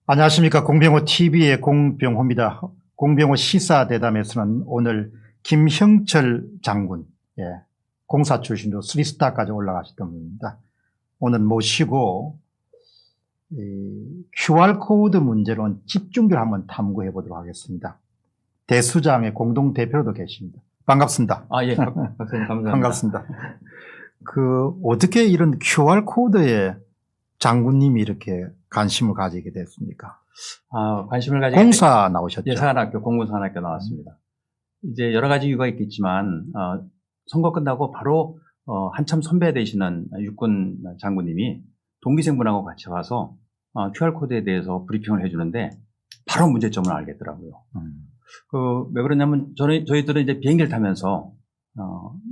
안녕하십니까. 공병호 TV의 공병호입니다. 공병호 시사대담에서는 오늘 김형철 장군, 공사 출신으로 3스타까지 올라가셨던 분입니다. 오늘 모시고 QR코드 문제로 집중적으로 한번 탐구해 보도록 하겠습니다. 대수장의 공동대표로도 계십니다. 반갑습니다. 예. 박사님, 감사합니다. 반갑습니다. 어떻게 이런 QR코드에 장군님이 이렇게 관심을 가지게 됐습니까? 관심을 가지게 공사 나오셨죠? 예, 사관학교, 공군사관학교 나왔습니다. 이제 여러 가지 이유가 있겠지만, 선거 끝나고 바로, 한참 선배 되시는 육군 장군님이 동기생분하고 같이 와서, QR코드에 대해서 브리핑을 해주는데, 바로 문제점을 알겠더라고요. 왜 그러냐면, 저희들은 이제 비행기를 타면서,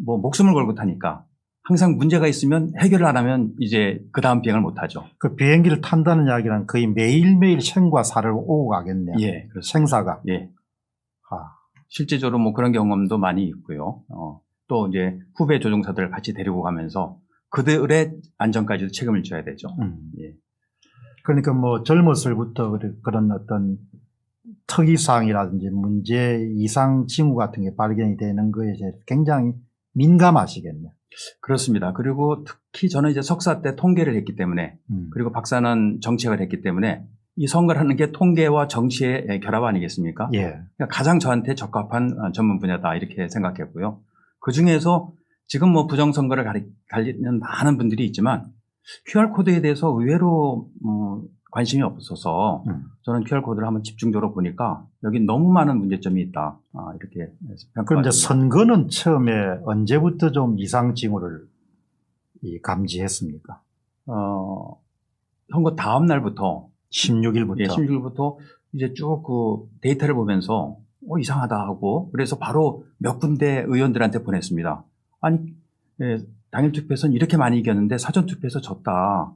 목숨을 걸고 타니까, 항상 문제가 있으면 해결을 안 하면 이제 그 다음 비행을 못 하죠. 그 비행기를 탄다는 이야기는 거의 매일매일 생과 사를 오고 가겠네요. 예, 그렇습니다. 생사가. 예. 실제적으로 그런 경험도 많이 있고요. 또 이제 후배 조종사들을 같이 데리고 가면서 그들의 안전까지도 책임을 져야 되죠. 예. 그러니까 젊었을부터 그런 어떤 특이사항이라든지 문제 이상 징후 같은 게 발견이 되는 거에 굉장히 민감하시겠네요. 그렇습니다. 그리고 특히 저는 이제 석사 때 통계를 했기 때문에 그리고 박사는 정치학을 했기 때문에 이 선거를 하는 게 통계와 정치의 결합 아니겠습니까? 예. 그러니까 가장 저한테 적합한 전문 분야다 이렇게 생각했고요. 그중에서 지금 부정선거를 가리는 많은 분들이 있지만 QR코드에 대해서 의외로 관심이 없어서 저는 QR코드를 한번 집중적으로 보니까 여기 너무 많은 문제점이 있다. 이렇게 평가합니다. 그럼 이제 선거는 처음에 언제부터 좀 이상 징후를 감지했습니까? 선거 다음 날부터 16일부터. 예, 16일부터 이제 쭉 데이터를 보면서 이상하다 하고 그래서 바로 몇 군데 의원들한테 보냈습니다. 아니, 당일 투표에서는 이렇게 많이 이겼는데 사전 투표에서 졌다.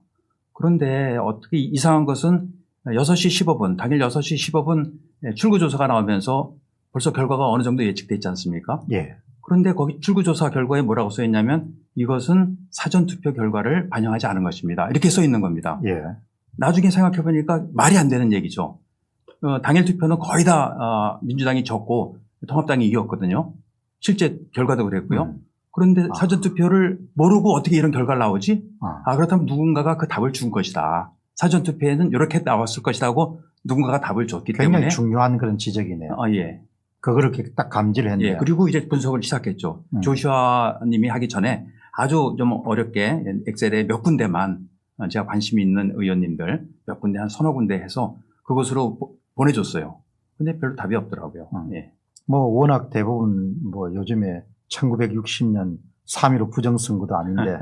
그런데 어떻게 이상한 것은 6시 15분, 당일 6시 15분 출구조사가 나오면서 벌써 결과가 어느 정도 예측돼 있지 않습니까? 예. 그런데 거기 출구조사 결과에 뭐라고 써 있냐면 이것은 사전투표 결과를 반영하지 않은 것입니다. 이렇게 써 있는 겁니다. 예. 나중에 생각해 보니까 말이 안 되는 얘기죠. 당일 투표는 거의 다 민주당이 졌고 통합당이 이겼거든요. 실제 결과도 그랬고요. 그런데 사전투표를 모르고 어떻게 이런 결과가 나오지? 그렇다면 누군가가 그 답을 준 것이다. 사전투표에는 이렇게 나왔을 것이다 하고 누군가가 답을 줬기 때문에. 굉장히 중요한 그런 지적이네요. 예. 그거를 이렇게 딱 감지를 했네요. 예. 그리고 이제 분석을 시작했죠. 조슈아 님이 하기 전에 아주 좀 어렵게 엑셀에 몇 군데만 제가 관심이 있는 의원님들 몇 군데 한 서너 군데 해서 그곳으로 보내줬어요. 근데 별로 답이 없더라고요. 예. 워낙 대부분 요즘에 1960년 3.15 부정선거도 아닌데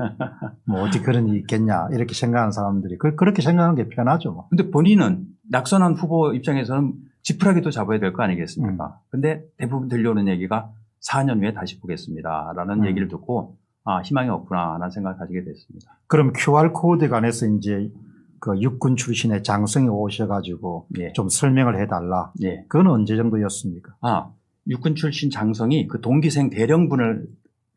어떻게 그런 일이 있겠냐 이렇게 생각하는 사람들이 그렇게 생각하는 게 편하죠. 근데 본인은 낙선한 후보 입장에서는 지푸라기도 잡아야 될 거 아니겠습니까? 근데 대부분 들려오는 얘기가 4년 후에 다시 보겠습니다 라는 얘기를 듣고 희망이 없구나 라는 생각을 가지게 됐습니다. 그럼 QR코드에 관해서 이제 그 육군 출신의 장성이 오셔가지고 좀 설명을 해달라. 예. 그건 언제 정도였습니까? 육군 출신 장성이 그 동기생 대령분을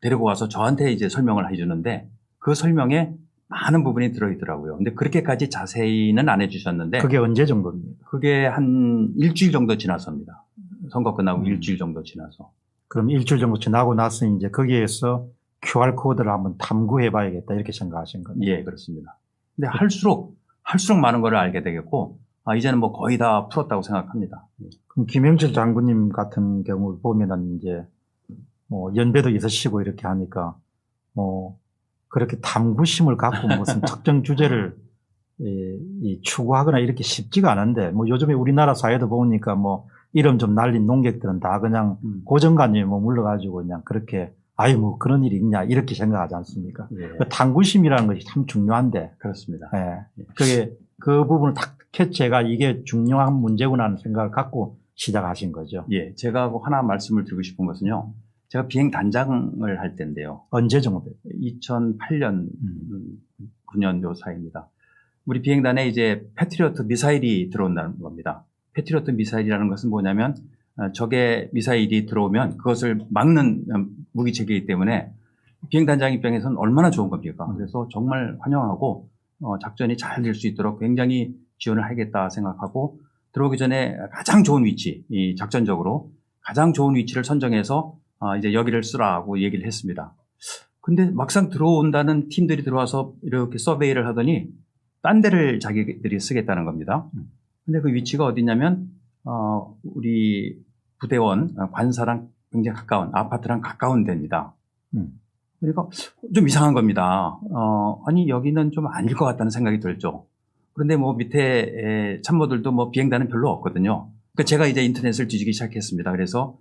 데리고 와서 저한테 이제 설명을 해주는데 그 설명에 많은 부분이 들어있더라고요. 근데 그렇게까지 자세히는 안 해주셨는데. 그게 언제 정도입니까? 그게 한 일주일 정도 지나서입니다. 선거 끝나고 일주일 정도 지나서. 그럼 일주일 정도 지나고 나서 이제 거기에서 QR코드를 한번 탐구해 봐야겠다 이렇게 생각하신 거예요? 예, 그렇습니다. 근데 할수록 많은 걸 알게 되겠고, 이제는 거의 다 풀었다고 생각합니다. 그럼 김영철 장군님 같은 경우를 보면은 이제 연배도 있으시고 이렇게 하니까 그렇게 탐구심을 갖고 무슨 특정 주제를 추구하거나 이렇게 쉽지가 않은데 요즘에 우리나라 사회도 보니까 이름 좀 날린 농객들은 다 그냥 고정관념에 머물러가지고 그냥 그렇게 그런 일이 있냐 이렇게 생각하지 않습니까? 예. 그 탐구심이라는 것이 참 중요한데. 그렇습니다. 예. 그 부분을 딱 캐치해가 이게 중요한 문제구나 하는 생각을 갖고 시작하신 거죠. 예. 제가 하나 말씀을 드리고 싶은 것은요. 제가 비행 단장을 할 때인데요. 언제 정도? 2008년, 9년 요 사이입니다. 우리 비행단에 이제 패트리어트 미사일이 들어온다는 겁니다. 패트리어트 미사일이라는 것은 뭐냐면 적의 미사일이 들어오면 그것을 막는 무기체계이기 때문에 비행단장 입장에서는 얼마나 좋은 겁니까? 그래서 정말 환영하고 작전이 잘 될 수 있도록 굉장히 지원을 하겠다 생각하고 들어오기 전에 가장 좋은 위치, 이 작전적으로 가장 좋은 위치를 선정해서 이제 여기를 쓰라고 얘기를 했습니다. 근데 막상 들어온다는 팀들이 들어와서 이렇게 서베이를 하더니 딴 데를 자기들이 쓰겠다는 겁니다. 근데 그 위치가 어디냐면 우리 부대원 관사랑 굉장히 가까운 아파트랑 가까운 데입니다. 그러니까 좀 이상한 겁니다. 아니 여기는 좀 아닐 것 같다는 생각이 들죠. 그런데 뭐 밑에 참모들도 뭐 비행단은 별로 없거든요. 그러니까 제가 이제 인터넷을 뒤지기 시작했습니다. 그래서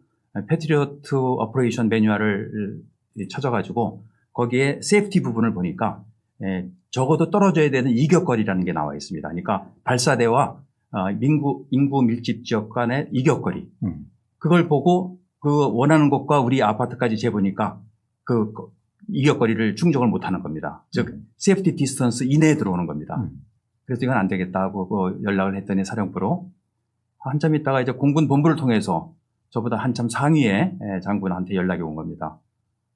패트리어트 오퍼레이션 매뉴얼을 찾아가지고 거기에 세이프티 부분을 보니까 적어도 떨어져야 되는 이격거리라는 게 나와 있습니다. 그러니까 발사대와 인구 밀집 지역 간의 이격거리. 그걸 보고 그 원하는 곳과 우리 아파트까지 재보니까 그 이격거리를 충족을 못하는 겁니다. 즉 세이프티 디스턴스 이내에 들어오는 겁니다. 그래서 이건 안 되겠다고 연락을 했더니 사령부로 한참 있다가 이제 공군 본부를 통해서 저보다 한참 상위의 장군한테 연락이 온 겁니다.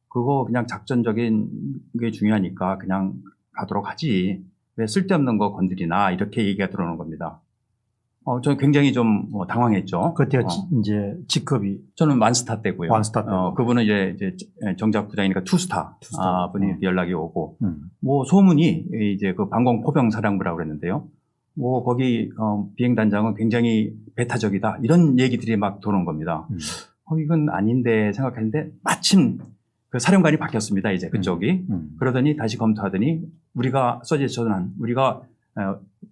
그거 그냥 작전적인 게 중요하니까 그냥 가도록 하지. 왜 쓸데없는 거 건드리나 이렇게 얘기가 들어오는 겁니다. 저는 굉장히 좀 당황했죠. 그때가 이제 직급이 저는 완스타 때고요. 완스타 때. 그분은 이제 정작 부장이니까 투스타 분이 연락이 오고, 뭐 소문이 이제 그 방공 포병 사령부라고 그랬는데요. 뭐 거기 비행단장은 굉장히 배타적이다 이런 얘기들이 막 도는 겁니다. 이건 아닌데 생각했는데 마침 그 사령관이 바뀌었습니다. 이제 그쪽이 그러더니 다시 검토하더니 우리가 서제천한 우리가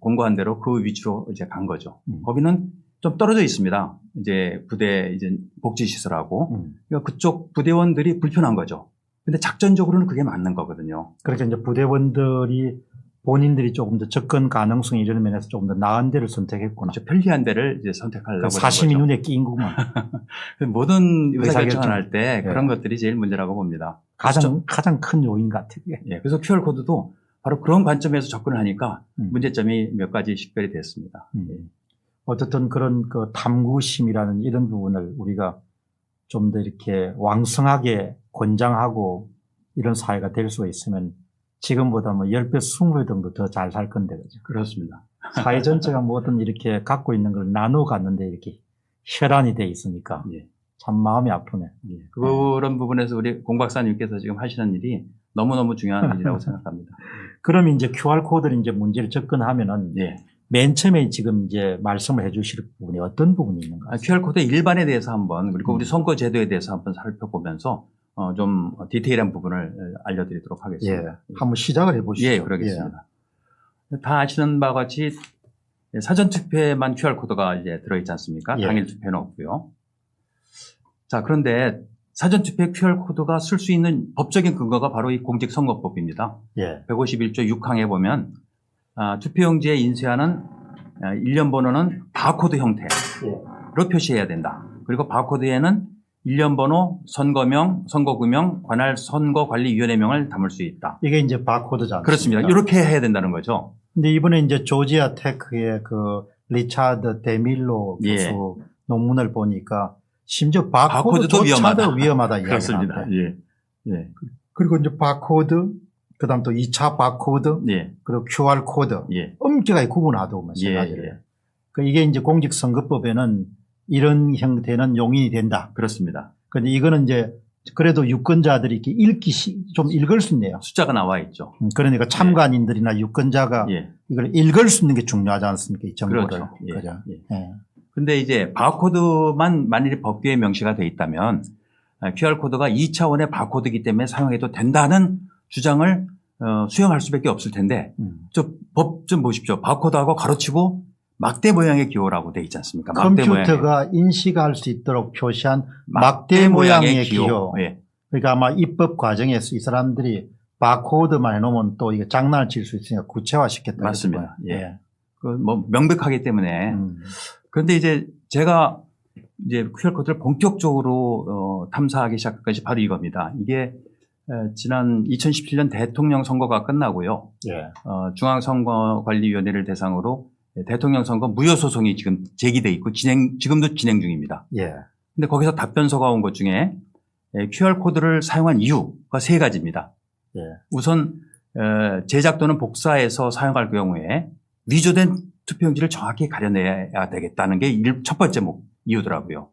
공고한 대로 그 위치로 이제 간 거죠. 거기는 좀 떨어져 있습니다. 이제 부대 이제 복지시설하고. 그러니까 그쪽 부대원들이 불편한 거죠. 근데 작전적으로는 그게 맞는 거거든요. 그러니까 이제 부대원들이 본인들이 조금 더 접근 가능성 이런 면에서 조금 더 나은 데를 선택했구나. 편리한 데를 이제 선택하려고. 사심이 거죠. 눈에 띈 거구만. 모든 의사결정을 할 때 그런 것들이 제일 문제라고 봅니다. 가장 큰 요인 같아요. 예, 그래서 QR코드도 바로 그런 관점에서 접근을 하니까 문제점이 몇 가지 식별이 됐습니다. 어쨌든 그런 그 탐구심이라는 이런 부분을 우리가 좀 더 이렇게 왕성하게 권장하고 이런 사회가 될 수 있으면 지금보다 뭐 10배, 20배 정도 더 잘 살 건데, 그죠? 그렇습니다. 사회 전체가 뭐든 이렇게 갖고 있는 걸 나누어 갔는데 이렇게 혈안이 돼 있으니까 예. 참 마음이 아프네. 예. 그런 부분에서 우리 공 박사님께서 지금 하시는 일이 너무너무 중요한 일이라고 생각합니다. 그러면 이제 QR코드를 이제 문제를 접근하면은 예. 맨 처음에 지금 이제 말씀을 해 주실 부분이 어떤 부분이 있는가? QR코드 일반에 대해서 한번 그리고 우리 선거 제도에 대해서 한번 살펴보면서 좀 디테일한 부분을 알려드리도록 하겠습니다. 예. 한번 시작을 해 보시죠. 예, 그러겠습니다. 다 아시는 바와 같이 사전 투표에만 QR코드가 이제 들어있지 않습니까? 예. 당일 투표는 없고요. 자, 그런데 사전 투표에 QR코드가 쓸 수 있는 법적인 근거가 바로 이 공직선거법입니다. 예. 151조 6항에 보면 투표용지에 인쇄하는 일련 번호는 바코드 형태로 표시해야 된다. 그리고 바코드에는 일련 번호, 선거명, 선거구명, 관할 선거관리위원회명을 담을 수 있다. 이게 이제 바코드잖아요. 그렇습니다. 이렇게 해야 된다는 거죠. 근데 이번에 이제 조지아 테크의 그 리차드 데밀로 교수 논문을 보니까 심지어 바코드도 위험하다 그렇습니다. 이야기하는데. 예. 그리고 이제 바코드, 그 다음 또 2차 바코드, 예. 그리고 QR코드. 예. 엄격하게 구분하더만 세 가지를. 그러니까 이게 이제 공직선거법에는 이런 형태는 용인이 된다. 그렇습니다. 근데 이거는 이제 그래도 유권자들이 이렇게 좀 읽을 수 있네요. 숫자가 나와 있죠. 그러니까 참관인들이나 유권자가 이걸 읽을 수 있는 게 중요하지 않습니까? 이 정보를. 그렇죠. 그죠? 예. 근데 이제 바코드만 만일 법규에 명시가 돼 있다면 QR코드가 2차원의 바코드이기 때문에 사용해도 된다는 주장을 수용할 수밖에 없을 텐데 법 좀 보십시오. 바코드하고 가로치고 막대 모양의 기호라고 돼 있지 않습니까? 컴퓨터가 인식할 수 있도록 표시한 막대 모양의 기호. 예. 그러니까 아마 입법 과정에서 이 사람들이 바코드만 해놓으면 또 이게 장난을 칠 수 있으니까 구체화시켰다. 맞습니다. 예. 뭐 명백하기 때문에. 그런데 이제 제가 이제 QR코드를 본격적으로 탐사하기 시작한 것이 바로 이겁니다. 이게 지난 2017년 대통령 선거가 끝나고요. 중앙선거관리위원회를 대상으로 대통령 선거 무효 소송이 지금 제기돼 있고 지금도 진행 중입니다. 근데 거기서 답변서가 온 것 중에 QR코드를 사용한 이유가 세 가지입니다. 우선 제작 또는 복사해서 사용할 경우에 위조된 투표용지를 정확히 가려내야 되겠다는 게 첫 번째 이유더라고요.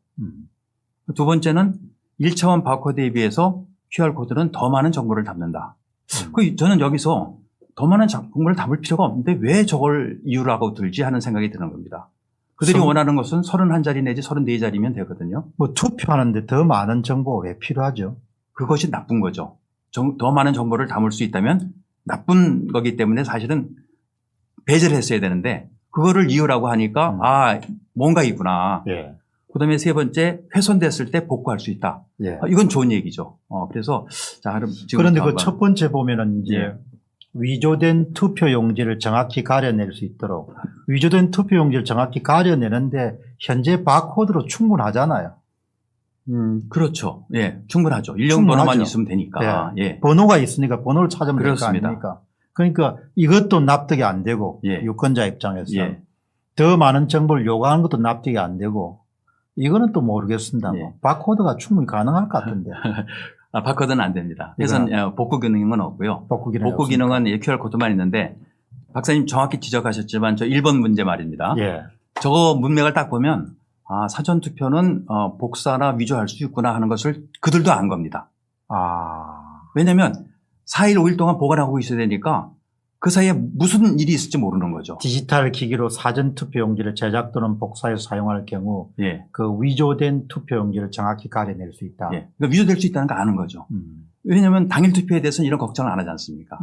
두 번째는 1차원 바코드에 비해서 QR코드는 더 많은 정보를 담는다. 저는 여기서 더 많은 정보를 담을 필요가 없는데 왜 저걸 이유라고 들지 하는 생각이 드는 겁니다. 그들이 원하는 것은 31자리 내지 34자리면 되거든요. 뭐 투표하는데 더 많은 정보가 왜 필요하죠? 그것이 나쁜 거죠. 더 많은 정보를 담을 수 있다면 나쁜 거기 때문에 사실은 배제를 했어야 되는데 그거를 이유라고 하니까 뭔가 있구나. 예. 그다음에 세 번째 훼손됐을 때 복구할 수 있다. 예. 이건 좋은 얘기죠. 그래서 자 그럼 지금 그런데 그 첫 번째 보면은 이제 예. 위조된 투표용지를 정확히 가려낼 수 있도록 위조된 투표용지를 정확히 가려내는데 현재 바코드로 충분하잖아요. 그렇죠. 예, 충분하죠. 일련 번호만 있으면 되니까. 예. 번호가 있으니까 번호를 찾으면 될 거 그렇습니다. 아닙니까? 그러니까 이것도 납득이 안 되고 예. 유권자 입장에서 예. 더 많은 정보를 요구하는 것도 납득이 안 되고 이거는 또 모르겠습니다. 예. 바코드가 충분히 가능할 것 같은데. 바코드는 안 됩니다. 그래서 복구 기능은 없고요. 복구 기능은 QR코드만 있는데 박사님 정확히 지적하셨지만 저 1번 문제 말입니다. 예. 저거 문맥을 딱 보면 사전투표는 복사나 위조할 수 있구나 하는 것을 그들도 안 겁니다. 왜냐하면 4일, 5일 동안 보관하고 있어야 되니까 그 사이에 무슨 일이 있을지 모르는 거죠. 디지털 기기로 사전투표용지를 제작 또는 복사해서 사용할 경우 예. 그 위조된 투표용지를 정확히 가려낼 수 있다. 예. 그러니까 위조될 수 있다는 거 아는 거죠. 왜냐하면 당일 투표에 대해서는 이런 걱정을 안 하지 않습니까?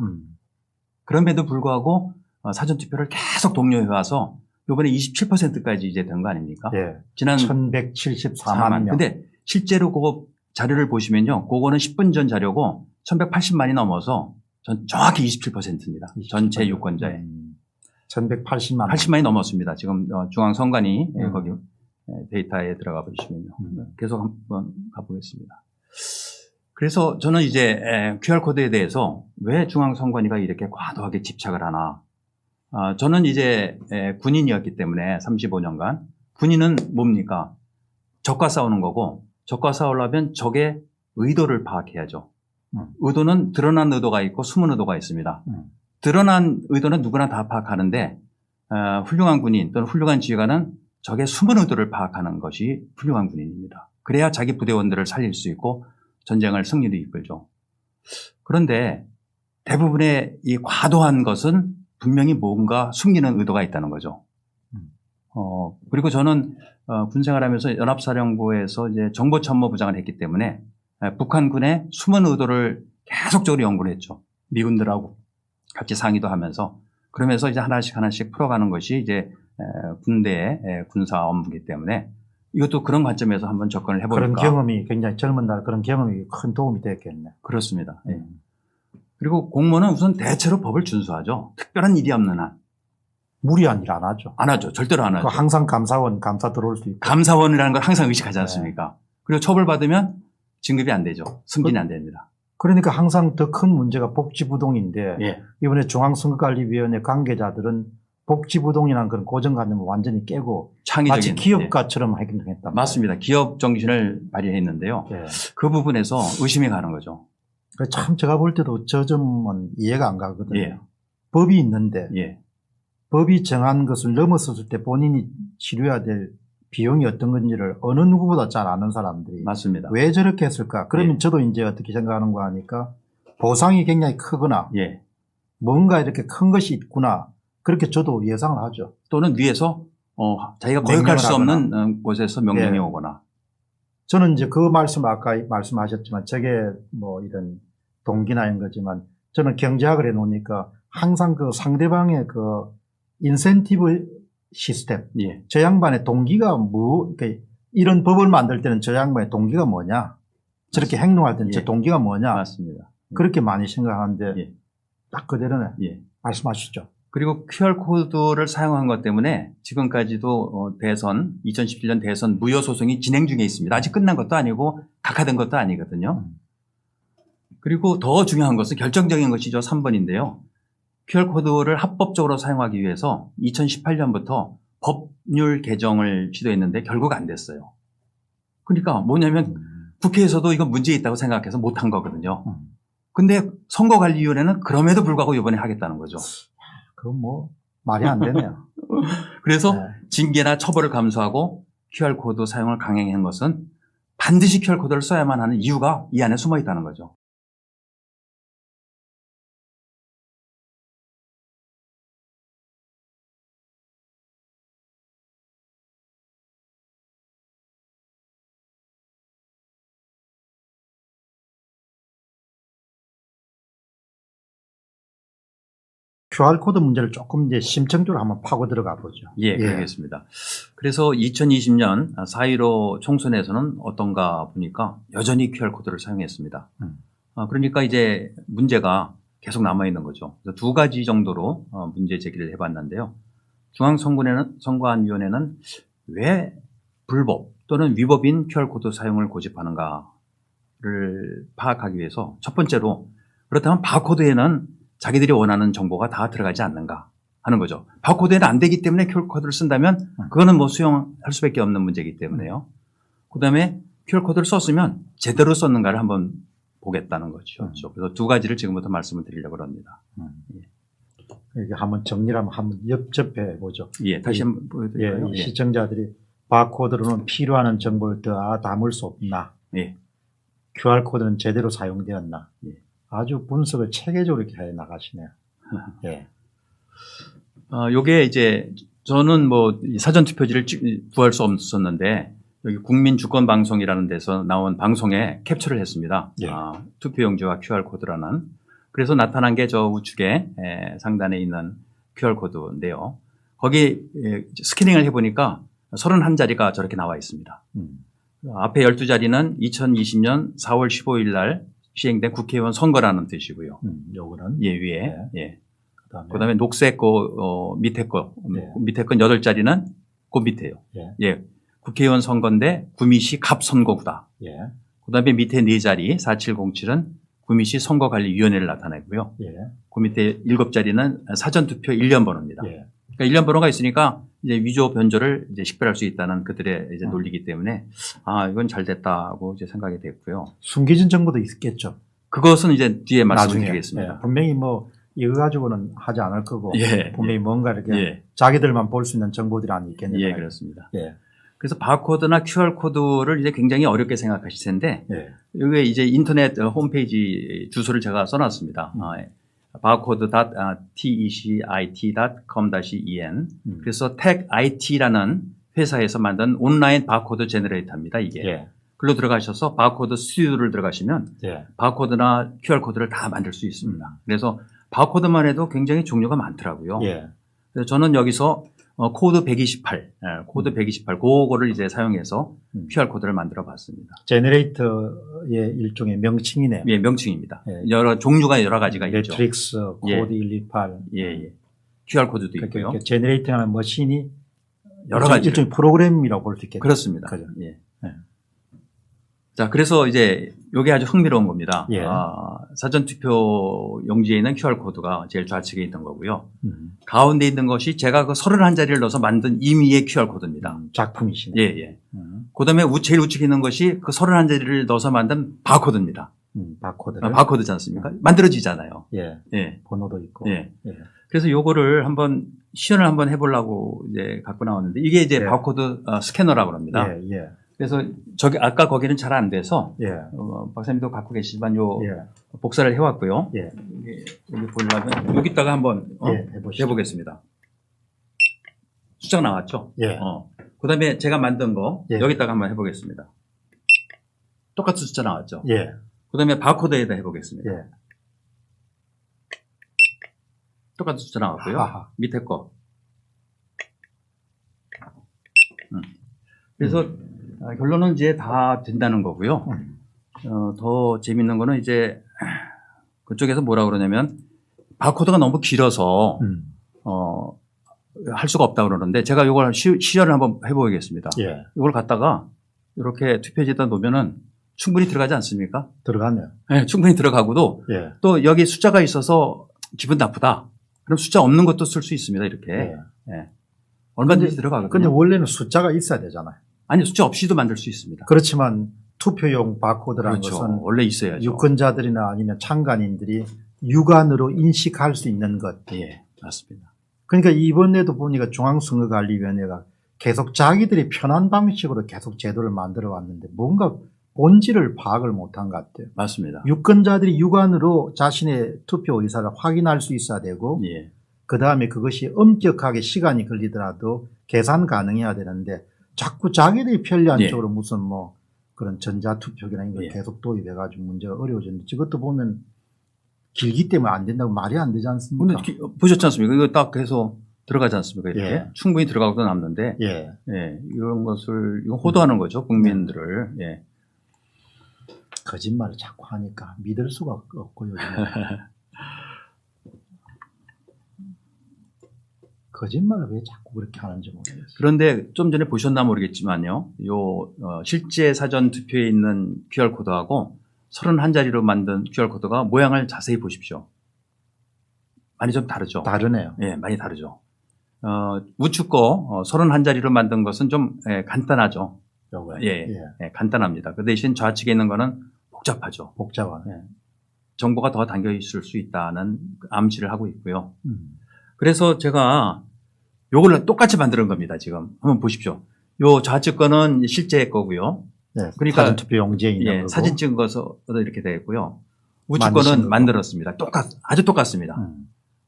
그럼에도 불구하고 사전투표를 계속 독려해 와서 이번에 27%까지 이제 된 거 아닙니까? 예. 지난 1174만 명. 근데 실제로 그거 자료를 보시면요. 그거는 10분 전 자료고 1180만이 넘어서 정확히 27%입니다. 전체 유권자의. 1180만. 80만이 넘었습니다. 지금 중앙선관위 거기 데이터에 들어가 보시면요. 계속 한번 가보겠습니다. 그래서 저는 이제 QR코드에 대해서 왜 중앙선관위가 이렇게 과도하게 집착을 하나. 저는 이제 군인이었기 때문에 35년간 군인은 뭡니까? 적과 싸우는 거고 적과 싸우려면 적의 의도를 파악해야죠. 의도는 드러난 의도가 있고 숨은 의도가 있습니다. 드러난 의도는 누구나 다 파악하는데 훌륭한 군인 또는 훌륭한 지휘관은 적의 숨은 의도를 파악하는 것이 훌륭한 군인입니다. 그래야 자기 부대원들을 살릴 수 있고 전쟁을 승리로 이끌죠. 그런데 대부분의 이 과도한 것은 분명히 뭔가 숨기는 의도가 있다는 거죠. 그리고 저는 군생활하면서 연합사령부에서 이제 정보참모부장을 했기 때문에 북한군의 숨은 의도를 계속적으로 연구를 했죠. 미군들하고 같이 상의도 하면서 그러면서 이제 하나씩 풀어가는 것이 이제 군대의 군사 업무이기 때문에 이것도 그런 관점에서 한번 접근을 해볼까. 그런 경험이 굉장히 젊은 날 그런 경험이 큰 도움이 됐겠네. 그렇습니다. 예. 그리고 공무원은 우선 대체로 법을 준수하죠. 특별한 일이 없는 한. 무리한 일 안 하죠. 안 하죠. 절대로 안 하죠. 항상 감사원 감사 들어올 수 있고. 감사원이라는 걸 항상 의식하지 않습니까? 그리고 처벌받으면 진급이 안 되죠. 승진이 안 됩니다. 그러니까 항상 더 큰 문제가 복지부동인데 예. 이번에 중앙선거관리위원회 관계자들은 복지부동이라는 그런 고정관념을 완전히 깨고 마치 기업가처럼 행동했다. 맞습니다. 기업 정신을 발휘했는데요. 예. 그 부분에서 의심이 가는 거죠. 참 제가 볼 때도 저 점은 이해가 안 가거든요. 예. 법이 있는데 예. 법이 정한 것을 넘어섰을 때 본인이 치료해야 될 비용이 어떤 건지를 어느 누구보다 잘 아는 사람들이 맞습니다. 왜 저렇게 했을까? 그러면 예. 저도 이제 어떻게 생각하는가 하니까 보상이 굉장히 크거나 예. 뭔가 이렇게 큰 것이 있구나. 그렇게 저도 예상을 하죠. 또는 위에서 자기가 거역할 수 없는 곳에서 명령이 예. 오거나. 저는 이제 그 말씀 아까 말씀하셨지만 저게 뭐 이런 동기나 이런 거지만 저는 경제학을 해놓으니까 항상 그 상대방의 그 인센티브 시스템. 예. 저 양반의 동기가 그러니까 이런 법을 만들 때는 저 양반의 동기가 뭐냐. 저렇게 행동할 때는 예. 저 동기가 뭐냐. 맞습니다. 그렇게 많이 생각하는데 예. 딱 그대로네. 예. 말씀하시죠. 그리고 QR코드를 사용한 것 때문에 지금까지도 대선, 2017년 대선 무효 소송이 진행 중에 있습니다. 아직 끝난 것도 아니고 각하된 것도 아니거든요. 그리고 더 중요한 것은 결정적인 것이죠. 3번인데요. QR코드를 합법적으로 사용하기 위해서 2018년부터 법률 개정을 시도했는데 결국 안 됐어요. 그러니까 뭐냐면 국회에서도 이건 문제 있다고 생각해서 못한 거거든요. 근데 선거관리위원회는 그럼에도 불구하고 이번에 하겠다는 거죠. 그건 뭐 말이 안 되네요. 그래서 네. 징계나 처벌을 감수하고 QR코드 사용을 강행한 것은 반드시 QR코드를 써야만 하는 이유가 이 안에 숨어 있다는 거죠. QR코드 문제를 조금 이제 심층적으로 한번 파고 들어가 보죠. 예, 그러겠습니다. 그래서 2020년 4.15 총선에서는 어떤가 보니까 여전히 QR코드를 사용했습니다. 그러니까 이제 문제가 계속 남아있는 거죠. 그래서 두 가지 정도로 문제 제기를 해봤는데요. 중앙선관위원회는 왜 불법 또는 위법인 QR코드 사용을 고집하는가를 파악하기 위해서 첫 번째로 그렇다면 바코드에는 자기들이 원하는 정보가 다 들어가지 않는가 하는 거죠. 바코드에는 안 되기 때문에 QR코드를 쓴다면 그거는 뭐 수용할 수밖에 없는 문제이기 때문에요. 그다음에 QR코드를 썼으면 제대로 썼는가를 한번 보겠다는 거죠. 그래서 두 가지를 지금부터 말씀을 드리려고 합니다. 이게 한번 정리를 한번 엽접해 보죠. 예, 다시 한번 보여드릴까요? 이 시청자들이 바코드로는 필요한 정보를 다 담을 수 없나? 예. QR코드는 제대로 사용되었나? 예. 아주 분석을 체계적으로 이렇게 해 나가시네요. 예. 요게 이제 저는 뭐 사전 투표지를 구할 수 없었는데 여기 국민주권방송이라는 데서 나온 방송에 캡처를 했습니다. 예. 투표용지와 QR코드라는. 그래서 나타난 게 저 우측에 상단에 있는 QR코드인데요. 거기 스캐닝을 해보니까 31자리가 저렇게 나와 있습니다. 앞에 12자리는 2020년 4월 15일 날 시행된 국회의원 선거라는 뜻이고요. 요거는. 예, 위에. 예. 그다음에 녹색 거, 밑에 거, 네. 밑에 건 8자리는 그 밑에요. 예. 예. 국회의원 선거인데 구미시 갑선거구다. 예. 그 다음에 밑에 4자리 4707은 구미시 선거관리위원회를 나타내고요. 예. 그 밑에 7자리는 사전투표 1년 번호입니다. 예. 그러니까 1년 번호가 있으니까 이제 위조 변조를 이제 식별할 수 있다는 그들의 이제 논리이기 때문에 이건 잘 됐다고 이제 생각이 됐고요. 숨겨진 정보도 있겠죠. 그것은 이제 뒤에 나중에. 말씀드리겠습니다. 예. 분명히 뭐 이거 가지고는 하지 않을 거고 예. 분명히 뭔가 이렇게 예. 자기들만 볼 수 있는 정보들이 아니겠네요. 예, 그렇습니다. 예. 그래서 바코드나 QR코드를 이제 굉장히 어렵게 생각하실 텐데, 예. 여기에 이제 인터넷 홈페이지 주소를 제가 써놨습니다. barcode.tecit.com-en. 그래서 techit라는 회사에서 만든 온라인 바코드 제너레이터입니다, 이게. 예. 글로 들어가셔서 바코드 스튜디오를 들어가시면 예. 바코드나 QR코드를 다 만들 수 있습니다. 그래서 바코드만 해도 굉장히 종류가 많더라고요. 예. 그래서 저는 여기서 코드 128, 코드 128, 그거를 이제 사용해서 QR코드를 만들어 봤습니다. 제너레이터의 일종의 명칭이네요. 예, 명칭입니다. 예. 여러 종류가 여러 가지가 있죠. 매트릭스, 코드 예. 128. 예. QR코드도 있고요. 그러니까 제너레이터하는 머신이 여러 가지. 일종의 프로그램이라고 볼 수 있겠네요. 그렇습니다. 그죠? 예. 예. 자, 그래서 이제 이게 아주 흥미로운 겁니다. 예. 사전투표 용지에 있는 QR코드가 제일 좌측에 있던 거고요. 가운데 있는 것이 제가 그 31자리를 넣어서 만든 임의의 QR코드입니다. 작품이시네. 예, 예. 그 다음에 제일 우측에 있는 것이 그 31자리를 넣어서 만든 바코드입니다. 바코드를. 바코드지 않습니까? 만들어지잖아요. 예. 예. 번호도 있고. 예. 예. 그래서 요거를 한번 시연을 한번 해보려고 이제 갖고 나왔는데 이게 이제 예. 바코드 스캐너라고 합니다. 예. 예. 그래서 아까 거기는 잘 안 돼서 예. 박사님도 갖고 계시지만 예. 복사를 해왔고요. 예. 여기 보려면 여기다가 한번 예. 해보시죠. 해보겠습니다. 숫자가 나왔죠? 예. 그 다음에 제가 만든 거 예. 여기다가 한번 해보겠습니다. 똑같은 숫자 나왔죠? 예. 그 다음에 바코드에다 해보겠습니다. 예. 똑같은 숫자 나왔고요. 하하. 밑에 거. 그래서 결론은 이제 다 된다는 거고요. 더 재밌는 거는 이제 그쪽에서 뭐라 그러냐면 바코드가 너무 길어서 할 수가 없다고 그러는데 제가 이걸 시연을 한번 해보겠습니다. 예. 이걸 갖다가 이렇게 투표지에다 놓으면은 충분히 들어가지 않습니까? 들어갔네요. 네, 충분히 들어가고도 예. 또 여기 숫자가 있어서 기분 나쁘다. 그럼 숫자 없는 것도 쓸 수 있습니다. 이렇게. 예. 예. 얼마든지 들어가거든요. 근데 원래는 숫자가 있어야 되잖아요. 아니, 숫자 없이도 만들 수 있습니다. 그렇지만 투표용 바코드라는 그렇죠. 것은 원래 있어야죠. 유권자들이나 아니면 참관인들이 육안으로 인식할 수 있는 것. 예, 맞습니다. 그러니까 이번에도 보니까 중앙선거관리위원회가 계속 자기들이 편한 방식으로 계속 제도를 만들어 왔는데 뭔가 본질을 파악을 못한 것 같아요. 맞습니다. 유권자들이 육안으로 자신의 투표 의사를 확인할 수 있어야 되고 예. 그 다음에 그것이 엄격하게 시간이 걸리더라도 계산 가능해야 되는데 자꾸 자기들이 편리한 예. 쪽으로 무슨 뭐 그런 전자투표기나 이런 걸 예. 계속 도입해가지고 문제가 어려워졌는데 저것도 보면 길기 때문에 안 된다고 말이 안 되지 않습니까? 근데 보셨지 않습니까? 이거 딱 해서 들어가지 않습니까? 이렇게 예. 충분히 들어가고도 남는데 예. 예, 이런 것을 이거 호도하는 거죠, 국민들을. 예. 거짓말을 자꾸 하니까 믿을 수가 없고 요즘에. 거짓말을 왜 자꾸 그렇게 하는지 모르겠어요. 그런데 좀 전에 보셨나 모르겠지만요, 실제 사전 투표에 있는 QR 코드하고 31자리로 만든 QR 코드가 모양을 자세히 보십시오. 많이 좀 다르죠. 다르네요. 예, 많이 다르죠. 우측 거 31자리로 만든 것은 좀 간단하죠. 요거요. 예, 예, 간단합니다. 그 대신 좌측에 있는 거는 복잡하죠. 복잡하네. 예. 정보가 더 담겨 있을 수 있다는 암시를 하고 있고요. 그래서 제가 요걸 똑같이 만드는 겁니다. 지금 한번 보십시오. 요 좌측 거는 실제 거고요. 네, 그러니까 사전투표 용지에 있는 예, 거고. 사진 찍은 것도 이렇게 되어 있고요. 우측 만드신 거는 거고. 만들었습니다. 아주 똑같습니다.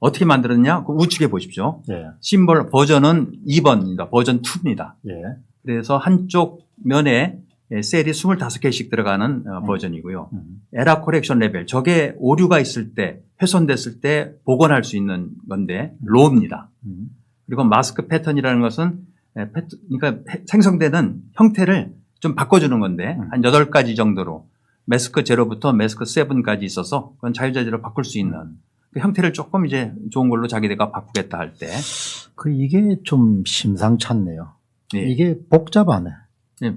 어떻게 만들었냐? 그 우측에 보십시오. 예, 심벌 버전은 2번입니다. 버전 2입니다. 예. 그래서 한쪽 면에 셀이 25개씩 들어가는 버전이고요. 에러 코렉션 레벨, 저게 오류가 있을 때, 훼손됐을 때 복원할 수 있는 건데 로우입니다. 그리고 마스크 패턴이라는 것은 그러니까 생성되는 형태를 좀 바꿔주는 건데 한 8가지 정도로 매스크 제로부터 매스크 7까지 있어서 그건 자유자재로 바꿀 수 있는 그 형태를 조금 이제 좋은 걸로 자기들과 바꾸겠다 할 때 이게 좀 심상찮네요. 예. 이게 복잡하네. 예,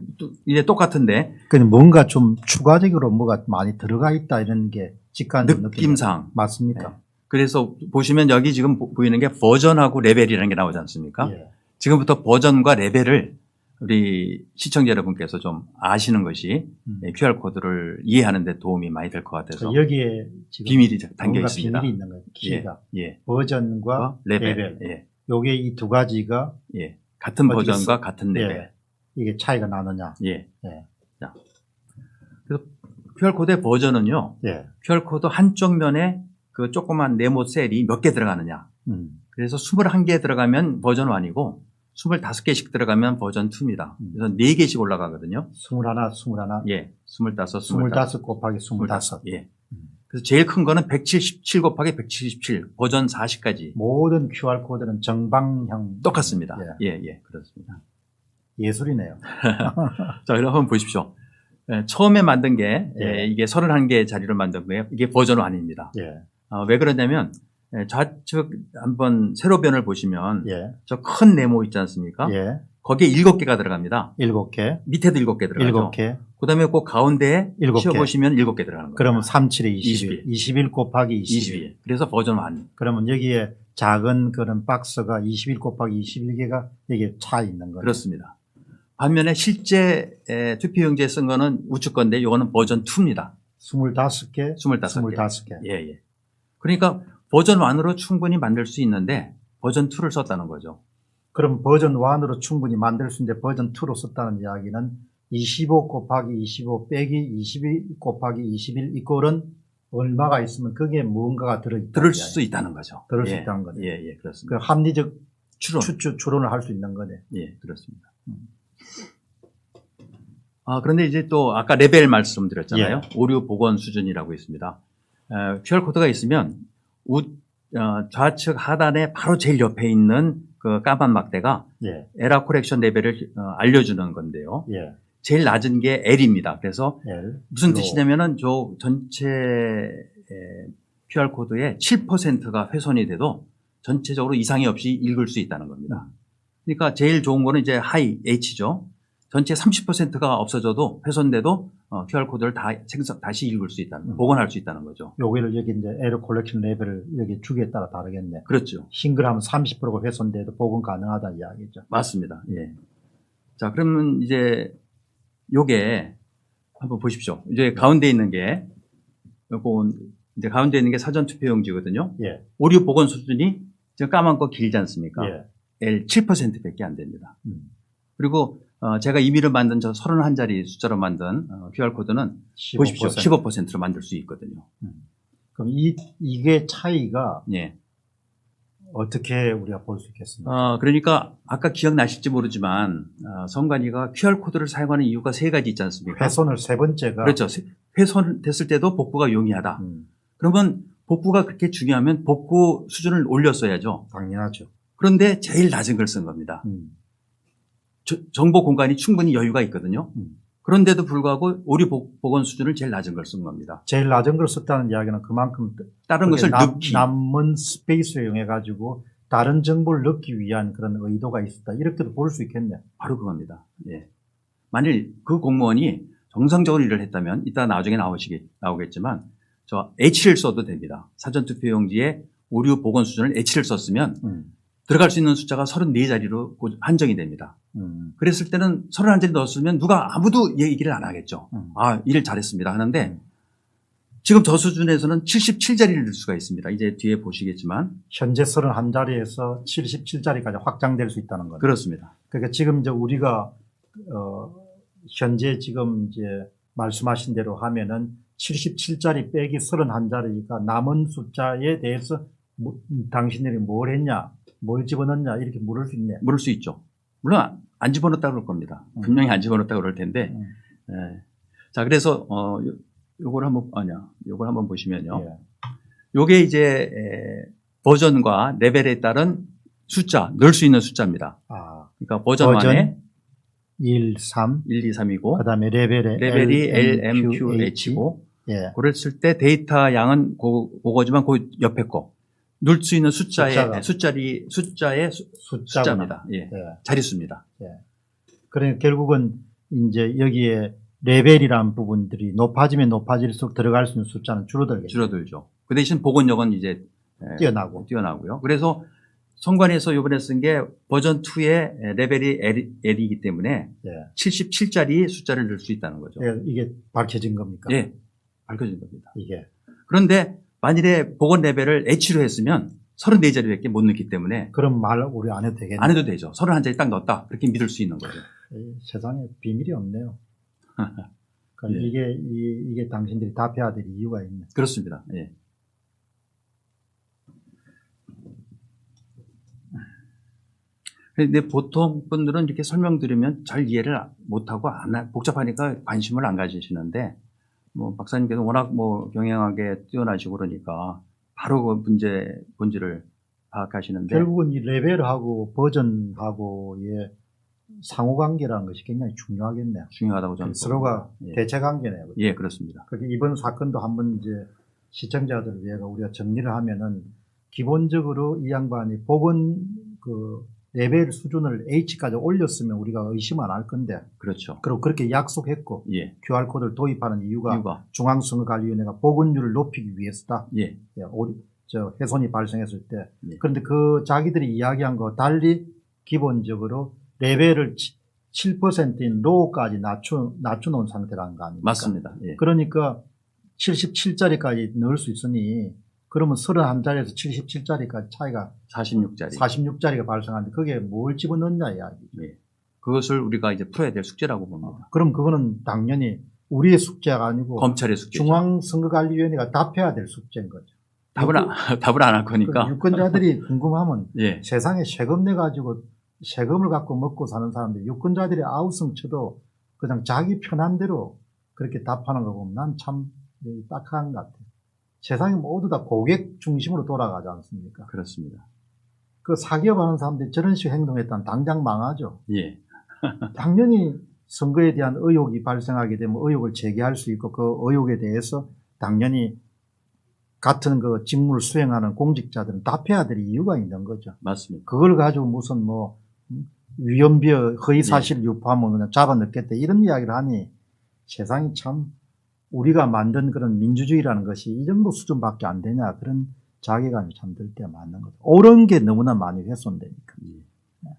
이제 똑같은데 뭔가 좀 추가적으로 뭐가 많이 들어가 있다 이런 게 직관적 느낌상 맞습니까? 네. 그래서 보시면 여기 지금 보이는 게 버전하고 레벨이라는 게 나오지 않습니까? 예. 지금부터 버전과 레벨을 우리 시청자 여러분께서 좀 아시는 것이 QR코드를 이해하는 데 도움이 많이 될 것 같아서 여기에 지금 비밀이 담겨 뭔가 있습니다. 비밀이 있는 거예요. 키가. 예. 버전과 레벨. 예. 요게 이 두 가지가 예. 같은 어떻게 버전과 같은 레벨. 예. 이게 차이가 나느냐. 예. 예. 자. 그래서 QR코드의 버전은요. 예. QR코드 한쪽 면에 그 조그만 네모 셀이 몇 개 들어가느냐. 그래서 21개 들어가면 버전 1이고 25개씩 들어가면 버전 2입니다. 그래서 4개씩 올라가거든요. 21. 예. 25. 곱하기 25. 예. 그래서 제일 큰 거는 177 곱하기 177, 버전 40까지. 모든 QR코드는 정방향. 똑같습니다. 예. 그렇습니다. 예술이네요. 자, 그럼 한번 보십시오. 예, 처음에 만든 게, 예. 이게 31개 자리로 만든 거예요. 이게 버전 1입니다. 예. 왜 그러냐면, 좌측 한번 세로변을 보시면, 예. 저 큰 네모 있지 않습니까? 예. 거기에 7개가 들어갑니다. 7개. 밑에도 7개 들어가죠. 7개. 그 다음에 그 가운데에 7개. 치워보시면 7개 들어가는 거예요. 그러면 37에 21. 21 곱하기 21. 그래서 버전 1. 그러면 여기에 작은 그런 박스가 21 곱하기 21개가 여기에 차 있는 거예요. 그렇습니다. 반면에 실제 투표용지에 쓴 거는 우측 건데 이거는 버전 2입니다. 25개. 25개. 예. 그러니까 버전 1으로 충분히 만들 수 있는데 버전 2를 썼다는 거죠. 그럼 버전 1으로 충분히 만들 수 있는데 버전 2로 썼다는 이야기는 25 곱하기 25 빼기 21 곱하기 21 이꼴은 얼마가 있으면 그게 뭔가가 들어있다. 들을 수 있다는 거죠. 들을 수 있다는 거네. 예, 그렇습니다. 그 합리적 추론. 추론을 할 수 있는 거네. 예, 그렇습니다. 그런데 이제 또 아까 레벨 말씀드렸잖아요. 예. 오류 복원 수준이라고 있습니다. QR코드가 있으면 좌측 하단에 바로 제일 옆에 있는 그 까만 막대가 예. 에러 코렉션 레벨을 알려주는 건데요. 예. 제일 낮은 게 L입니다. 그래서 L. 무슨 뜻이냐면은 저 전체 QR코드의 7%가 훼손이 돼도 전체적으로 이상이 없이 읽을 수 있다는 겁니다. 그러니까 제일 좋은 거는 이제 하이 H죠. 전체 30%가 없어져도 훼손돼도 QR코드를 다시 읽을 수 있다는, 복원할 수 있다는 거죠. 여기를 여기 이제 에러 콜렉션 레벨을 여기 주기에 따라 다르겠네. 그렇죠. 싱글하면 30%가 훼손돼도 복원 가능하다 이야기죠. 맞습니다. 예. 자, 그러면 이제 요게 한번 보십시오. 이제 가운데 있는 게 요거 이제 가운데 있는 게 사전 투표용지거든요. 예. 오류 복원 수준이 저 까만 거 길지 않습니까? 예. L 7%밖에 안 됩니다. 음. 그리고 제가 임의로 만든 저 31자리 숫자로 만든 QR코드는 15%. 보십시오. 15%로 만들 수 있거든요. 그럼 이게 차이가 예. 어떻게 우리가 볼 수 있겠습니까? 그러니까 아까 기억나실지 모르지만 선관위가 QR코드를 사용하는 이유가 세 가지 있지 않습니까? 훼손을 세 번째가 그렇죠. 훼손됐을 때도 복구가 용이하다. 그러면 복구가 그렇게 중요하면 복구 수준을 올렸어야죠. 당연하죠. 그런데 제일 낮은 걸 쓴 겁니다. 정보 공간이 충분히 여유가 있거든요. 그런데도 불구하고 오류 복원 수준을 제일 낮은 걸 쓴 겁니다. 제일 낮은 걸 썼다는 이야기는 그만큼 다른 것을 넣기. 남은 스페이스를 이용해 가지고 다른 정보를 넣기 위한 그런 의도가 있었다. 이렇게도 볼 수 있겠네요. 바로 그겁니다. 예. 만일 그 공무원이 정상적으로 일을 했다면 이따 나중에 나오겠지만 저 H를 써도 됩니다. 사전투표용지에 오류 복원 수준을 H를 썼으면 들어갈 수 있는 숫자가 34자리로 한정이 됩니다. 그랬을 때는 31자리 넣었으면 누가 아무도 얘기를 안 하겠죠. 일을 잘했습니다 하는데 지금 저 수준에서는 77자리를 넣을 수가 있습니다. 이제 뒤에 보시겠지만 현재 31자리에서 77자리까지 확장될 수 있다는 거죠. 그렇습니다. 그러니까 지금 이제 우리가 현재 지금 이제 말씀하신 대로 하면은 77자리 빼기 31자리니까 남은 숫자에 대해서 당신들이 뭘 했냐, 뭘 집어넣냐 이렇게 물을 수 있네요. 물을 수 있죠. 물론 안 집어넣었다고 그럴 겁니다. 분명히 안 집어넣었다고 그럴 텐데. 예. 자, 그래서 요걸 한번 보시면요. 예. 요게 이제 버전과 레벨에 따른 숫자, 넣을 수 있는 숫자입니다. 그러니까 버전 1에 1, 3, 1, 2, 3이고 그다음에 레벨이 L, M, Q, H고 예. 그랬을 때 데이터 양은 그거지만 그 옆에 거. 넣을 수 있는 숫자의 숫자입니다. 예. 예. 자릿수입니다. 예. 그러니까 결국은 이제 여기에 레벨이라는 부분들이 높아지면 높아질수록 들어갈 수 있는 숫자는 줄어들겠죠. 줄어들죠. 그 대신 복원력은 이제 뛰어나고요. 그래서 선관위에서 이번에 쓴 게 버전 2의 레벨이 L이기 때문에 예. 77자리 숫자를 넣을 수 있다는 거죠. 예. 이게 밝혀진 겁니까? 예. 밝혀진 겁니다. 이게. 그런데 만일에 복원 레벨을 H로 했으면 34자리밖에 못 넣기 때문에 그런 말 우리 안 해도 되겠네요. 안 해도 되죠. 31자리 딱 넣었다. 그렇게 믿을 수 있는 거죠. 세상에 비밀이 없네요. 그러니까 예. 이게 당신들이 답해야 될 이유가 있네. 그렇습니다. 예. 근데 보통 분들은 이렇게 설명드리면 잘 이해를 못하고 복잡하니까 관심을 안 가지시는데 뭐 박사님께서 워낙 뭐 경영학에 뛰어나시고 그러니까 바로 그 문제 본질을 파악하시는데 결국은 이 레벨하고 버전하고의 상호관계라는 것이 굉장히 중요하겠네요. 중요하다고 저는 서로가 예. 대체관계네요. 예, 그렇습니다. 그게 이번 사건도 한번 이제 시청자들을 위해 우리가 정리를 하면은 기본적으로 이 양반이 복원 그 레벨 수준을 H까지 올렸으면 우리가 의심 안 할 건데. 그렇죠. 그리고 그렇게 약속했고. 예. QR코드를 도입하는 이유가 중앙선거관리위원회가 복원율을 높이기 위해서다. 예. 훼손이 발생했을 때. 예. 그런데 그 자기들이 이야기한 거 달리 기본적으로 레벨을 7%인 로우까지 낮춰놓은 상태라는 거 아닙니까? 맞습니다. 예. 그러니까 77자리까지 넣을 수 있으니 그러면 31자리에서 77자리까지 차이가 46자리가 발생하는데 그게 뭘 집어넣냐 이야기죠. 예. 그것을 우리가 이제 풀어야 될 숙제라고 봅니다. 그럼 그거는 당연히 우리의 숙제가 아니고 검찰의 숙제죠. 중앙선거관리위원회가 답해야 될 숙제인 거죠. 답을 안 할 거니까. 유권자들이 궁금하면 예. 세상에 세금 내가지고 세금을 갖고 먹고 사는 사람들 유권자들이 아우성 쳐도 그냥 자기 편한 대로 그렇게 답하는 거 보면 난 참 딱한 것 같아요. 세상이 모두 다 고객 중심으로 돌아가지 않습니까? 그렇습니다. 그 사기업 하는 사람들이 저런 식으로 행동했다면 당장 망하죠. 예. 당연히 선거에 대한 의혹이 발생하게 되면 의혹을 제기할 수 있고 그 의혹에 대해서 당연히 같은 그 직무를 수행하는 공직자들은 답해야 될 이유가 있는 거죠. 맞습니다. 그걸 가지고 무슨 뭐 위헌비어 허위사실 유포하면 그냥 잡아넣겠다 이런 이야기를 하니 세상이 참 우리가 만든 그런 민주주의라는 것이 이 정도 수준밖에 안 되냐 그런 자괴감이 참 들 때 맞는 거죠. 옳은 게 너무나 많이 훼손되니까.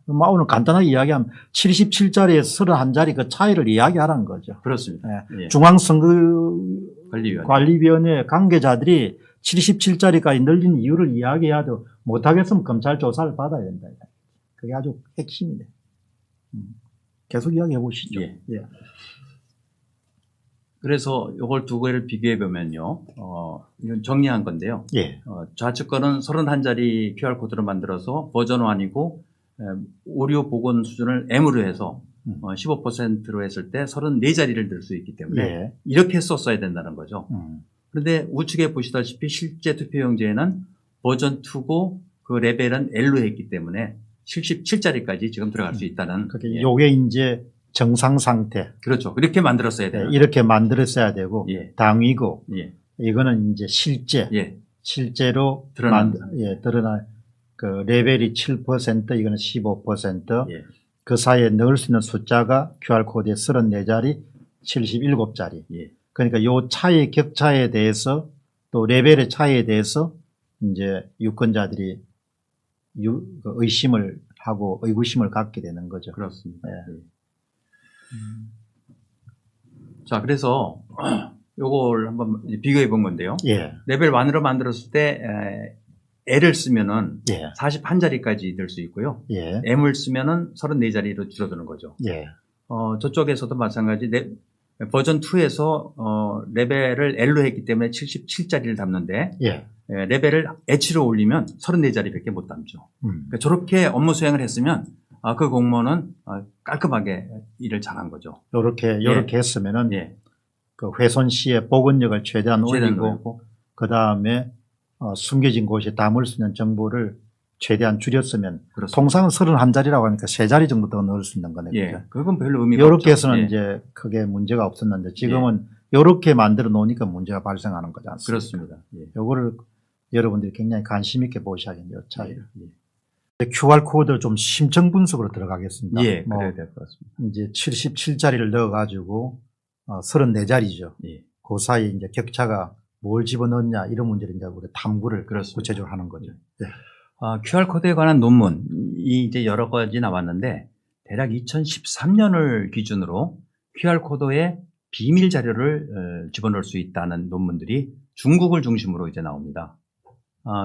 오늘 간단하게 이야기하면 77자리에서 31자리 그 차이를 이야기하라는 거죠. 그렇습니다. 예. 예. 중앙선거관리위원회 관계자들이 77짜리까지 늘린 이유를 이야기해야 돼. 못하겠으면 검찰 조사를 받아야 된다. 그게 아주 핵심이네. 계속 이야기해 보시죠. 예. 예. 그래서 이걸 두 개를 비교해 보면요. 이건 정리한 건데요. 예. 좌측 거는 31자리 QR코드를 만들어서 버전 1이고 오류 복원 수준을 M으로 해서 15%로 했을 때 34자리를 들 수 있기 때문에 예. 이렇게 썼어야 된다는 거죠. 그런데 우측에 보시다시피 실제 투표용지에는 버전 2고 그 레벨은 L로 했기 때문에 77자리까지 지금 들어갈 수 있다는. 그게 요게 이제 정상 상태. 그렇죠. 이렇게 만들었어야 돼요. 이렇게 만들었어야 되고 예. 당위고 예. 이거는 이제 실제. 예. 실제로 드러난. 드러난 그 레벨이 7%, 이거는 15%. 예. 그 사이에 넣을 수 있는 숫자가 QR코드에 34자리, 77자리. 예. 그러니까 요 차이 격차에 대해서 또 레벨의 차이에 대해서 이제 유권자들이 의심을 하고 의구심을 갖게 되는 거죠. 그렇습니다. 예. 예. 자, 그래서 요걸 한번 비교해 본 건데요. 예. 레벨 1으로 만들었을 때 L을 쓰면은 예. 41자리까지 될 수 있고요. 예. M을 쓰면은 34자리로 줄어드는 거죠. 예. 저쪽에서도 마찬가지 버전 2에서 레벨을 L로 했기 때문에 77자리를 담는데 예. 레벨을 H로 올리면 34자리밖에 못 담죠. 그러니까 저렇게 업무 수행을 했으면 그 공무원은 깔끔하게 일을 잘한 거죠. 요렇게 했으면은 예. 그 훼손 시에 복원력을 최대한 올리고 올리고 그 다음에 숨겨진 곳에 담을 수 있는 정보를 최대한 줄였으면 그렇습니다. 통상은 31자리라고 하니까 3자리 정도 더 넣을 수 있는 거네요. 예. 그건 별로 의미가 요렇게 없죠. 해서는 예. 이제 크게 문제가 없었는데 지금은 요렇게 만들어 놓으니까 문제가 발생하는 거지 않습니까? 그렇습니다. 예. 요거를 여러분들이 굉장히 관심 있게 보셔야겠네요. 요 차이를. 예. QR코드 좀 심층 분석으로 들어가겠습니다. 예. 그래야 될 것 같습니다. 이제 77자리를 넣어가지고 34자리죠. 예. 그 사이에 이제 격차가 뭘 집어넣냐 이런 문제를 이제 우리 탐구를 그렇습니다. 구체적으로 하는 거죠. 네. QR코드에 관한 논문이 이제 여러 가지 나왔는데 대략 2013년을 기준으로 QR코드에 비밀 자료를 집어넣을 수 있다는 논문들이 중국을 중심으로 이제 나옵니다.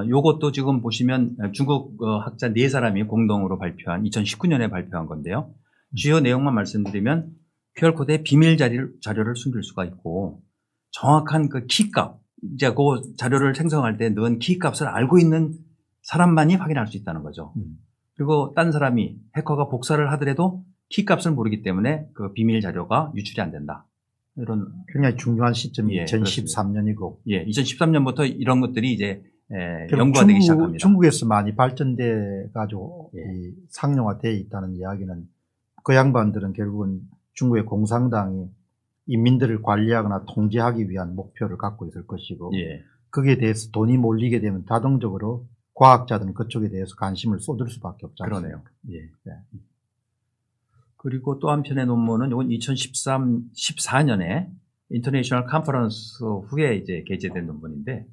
요것도 지금 보시면 중국 학자 4사람이 공동으로 발표한 2019년에 발표한 건데요. 주요 내용만 말씀드리면 QR코드에 비밀 자료를 숨길 수가 있고 정확한 그 키값, 이제 그 자료를 생성할 때 넣은 키값을 알고 있는 사람만이 확인할 수 있다는 거죠. 그리고 딴 사람이 해커가 복사를 하더라도 키값을 모르기 때문에 그 비밀 자료가 유출이 안 된다. 이런 굉장히 중요한 시점이 예, 2013년이고. 예, 2013년부터 이런 것들이 이제 연구가 되기 시작합니다. 중국에서 많이 발전돼 가지고 이 상용화되어 있다는 이야기는 그 양반들은 결국은 중국의 공산당이 인민들을 관리하거나 통제하기 위한 목표를 갖고 있을 것이고 예. 거기에 대해서 돈이 몰리게 되면 자동적으로 과학자들은 그쪽에 대해서 관심을 쏟을 수밖에 없지 않습니까? 그러네요. 예. 그리고 또 한편의 논문은 이건 2014년에 인터내셔널 컨퍼런스 후에 이제 게재된 논문인데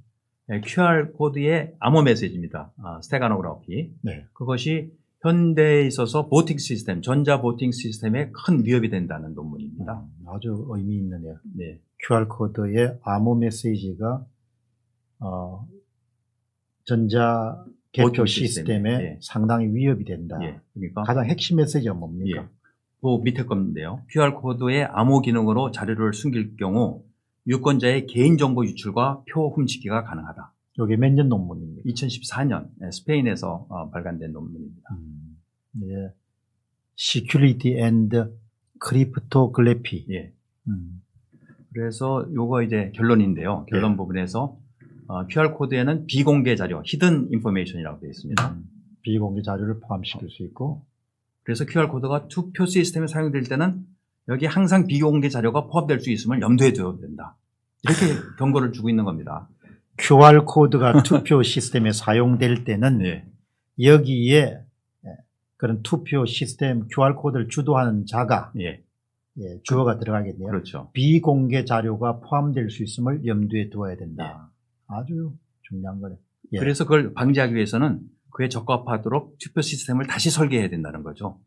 QR 코드의 암호 메시지입니다. 스테가노그래피. 네. 그것이 현대에 있어서 보팅 시스템, 전자 보팅 시스템에 큰 위협이 된다는 논문입니다. 아주 의미 있네요. 네. QR코드의 암호 메시지가 전자 개표 시스템에 예. 상당히 위협이 된다. 예. 그러니까 가장 핵심 메시지가 뭡니까? 예. 그 밑에 건데요. QR코드의 암호 기능으로 자료를 숨길 경우 유권자의 개인정보 유출과 표 훔치기가 가능하다. 이게 몇 년 논문입니까? 2014년 스페인에서 발간된 논문입니다. 예. Security and Cryptography. 예. 그래서 요거 이제 결론인데요. 결론 부분에서 QR코드에는 비공개 자료, 히든 인포메이션이라고 되어 있습니다. 비공개 자료를 포함시킬 수 있고. 그래서 QR코드가 투표 시스템에 사용될 때는 여기 항상 비공개 자료가 포함될 수 있음을 염두에 둬야 된다. 이렇게 경고를 주고 있는 겁니다. QR코드가 투표 시스템에 사용될 때는 예. 여기에 그런 투표 시스템 QR코드를 주도하는 자가 예. 주어가 들어가겠네요. 그렇죠. 비공개 자료가 포함될 수 있음을 염두에 두어야 된다. 아주 중요한 거네. 예. 그래서 그걸 방지하기 위해서는 그에 적합하도록 투표 시스템을 다시 설계해야 된다는 거죠.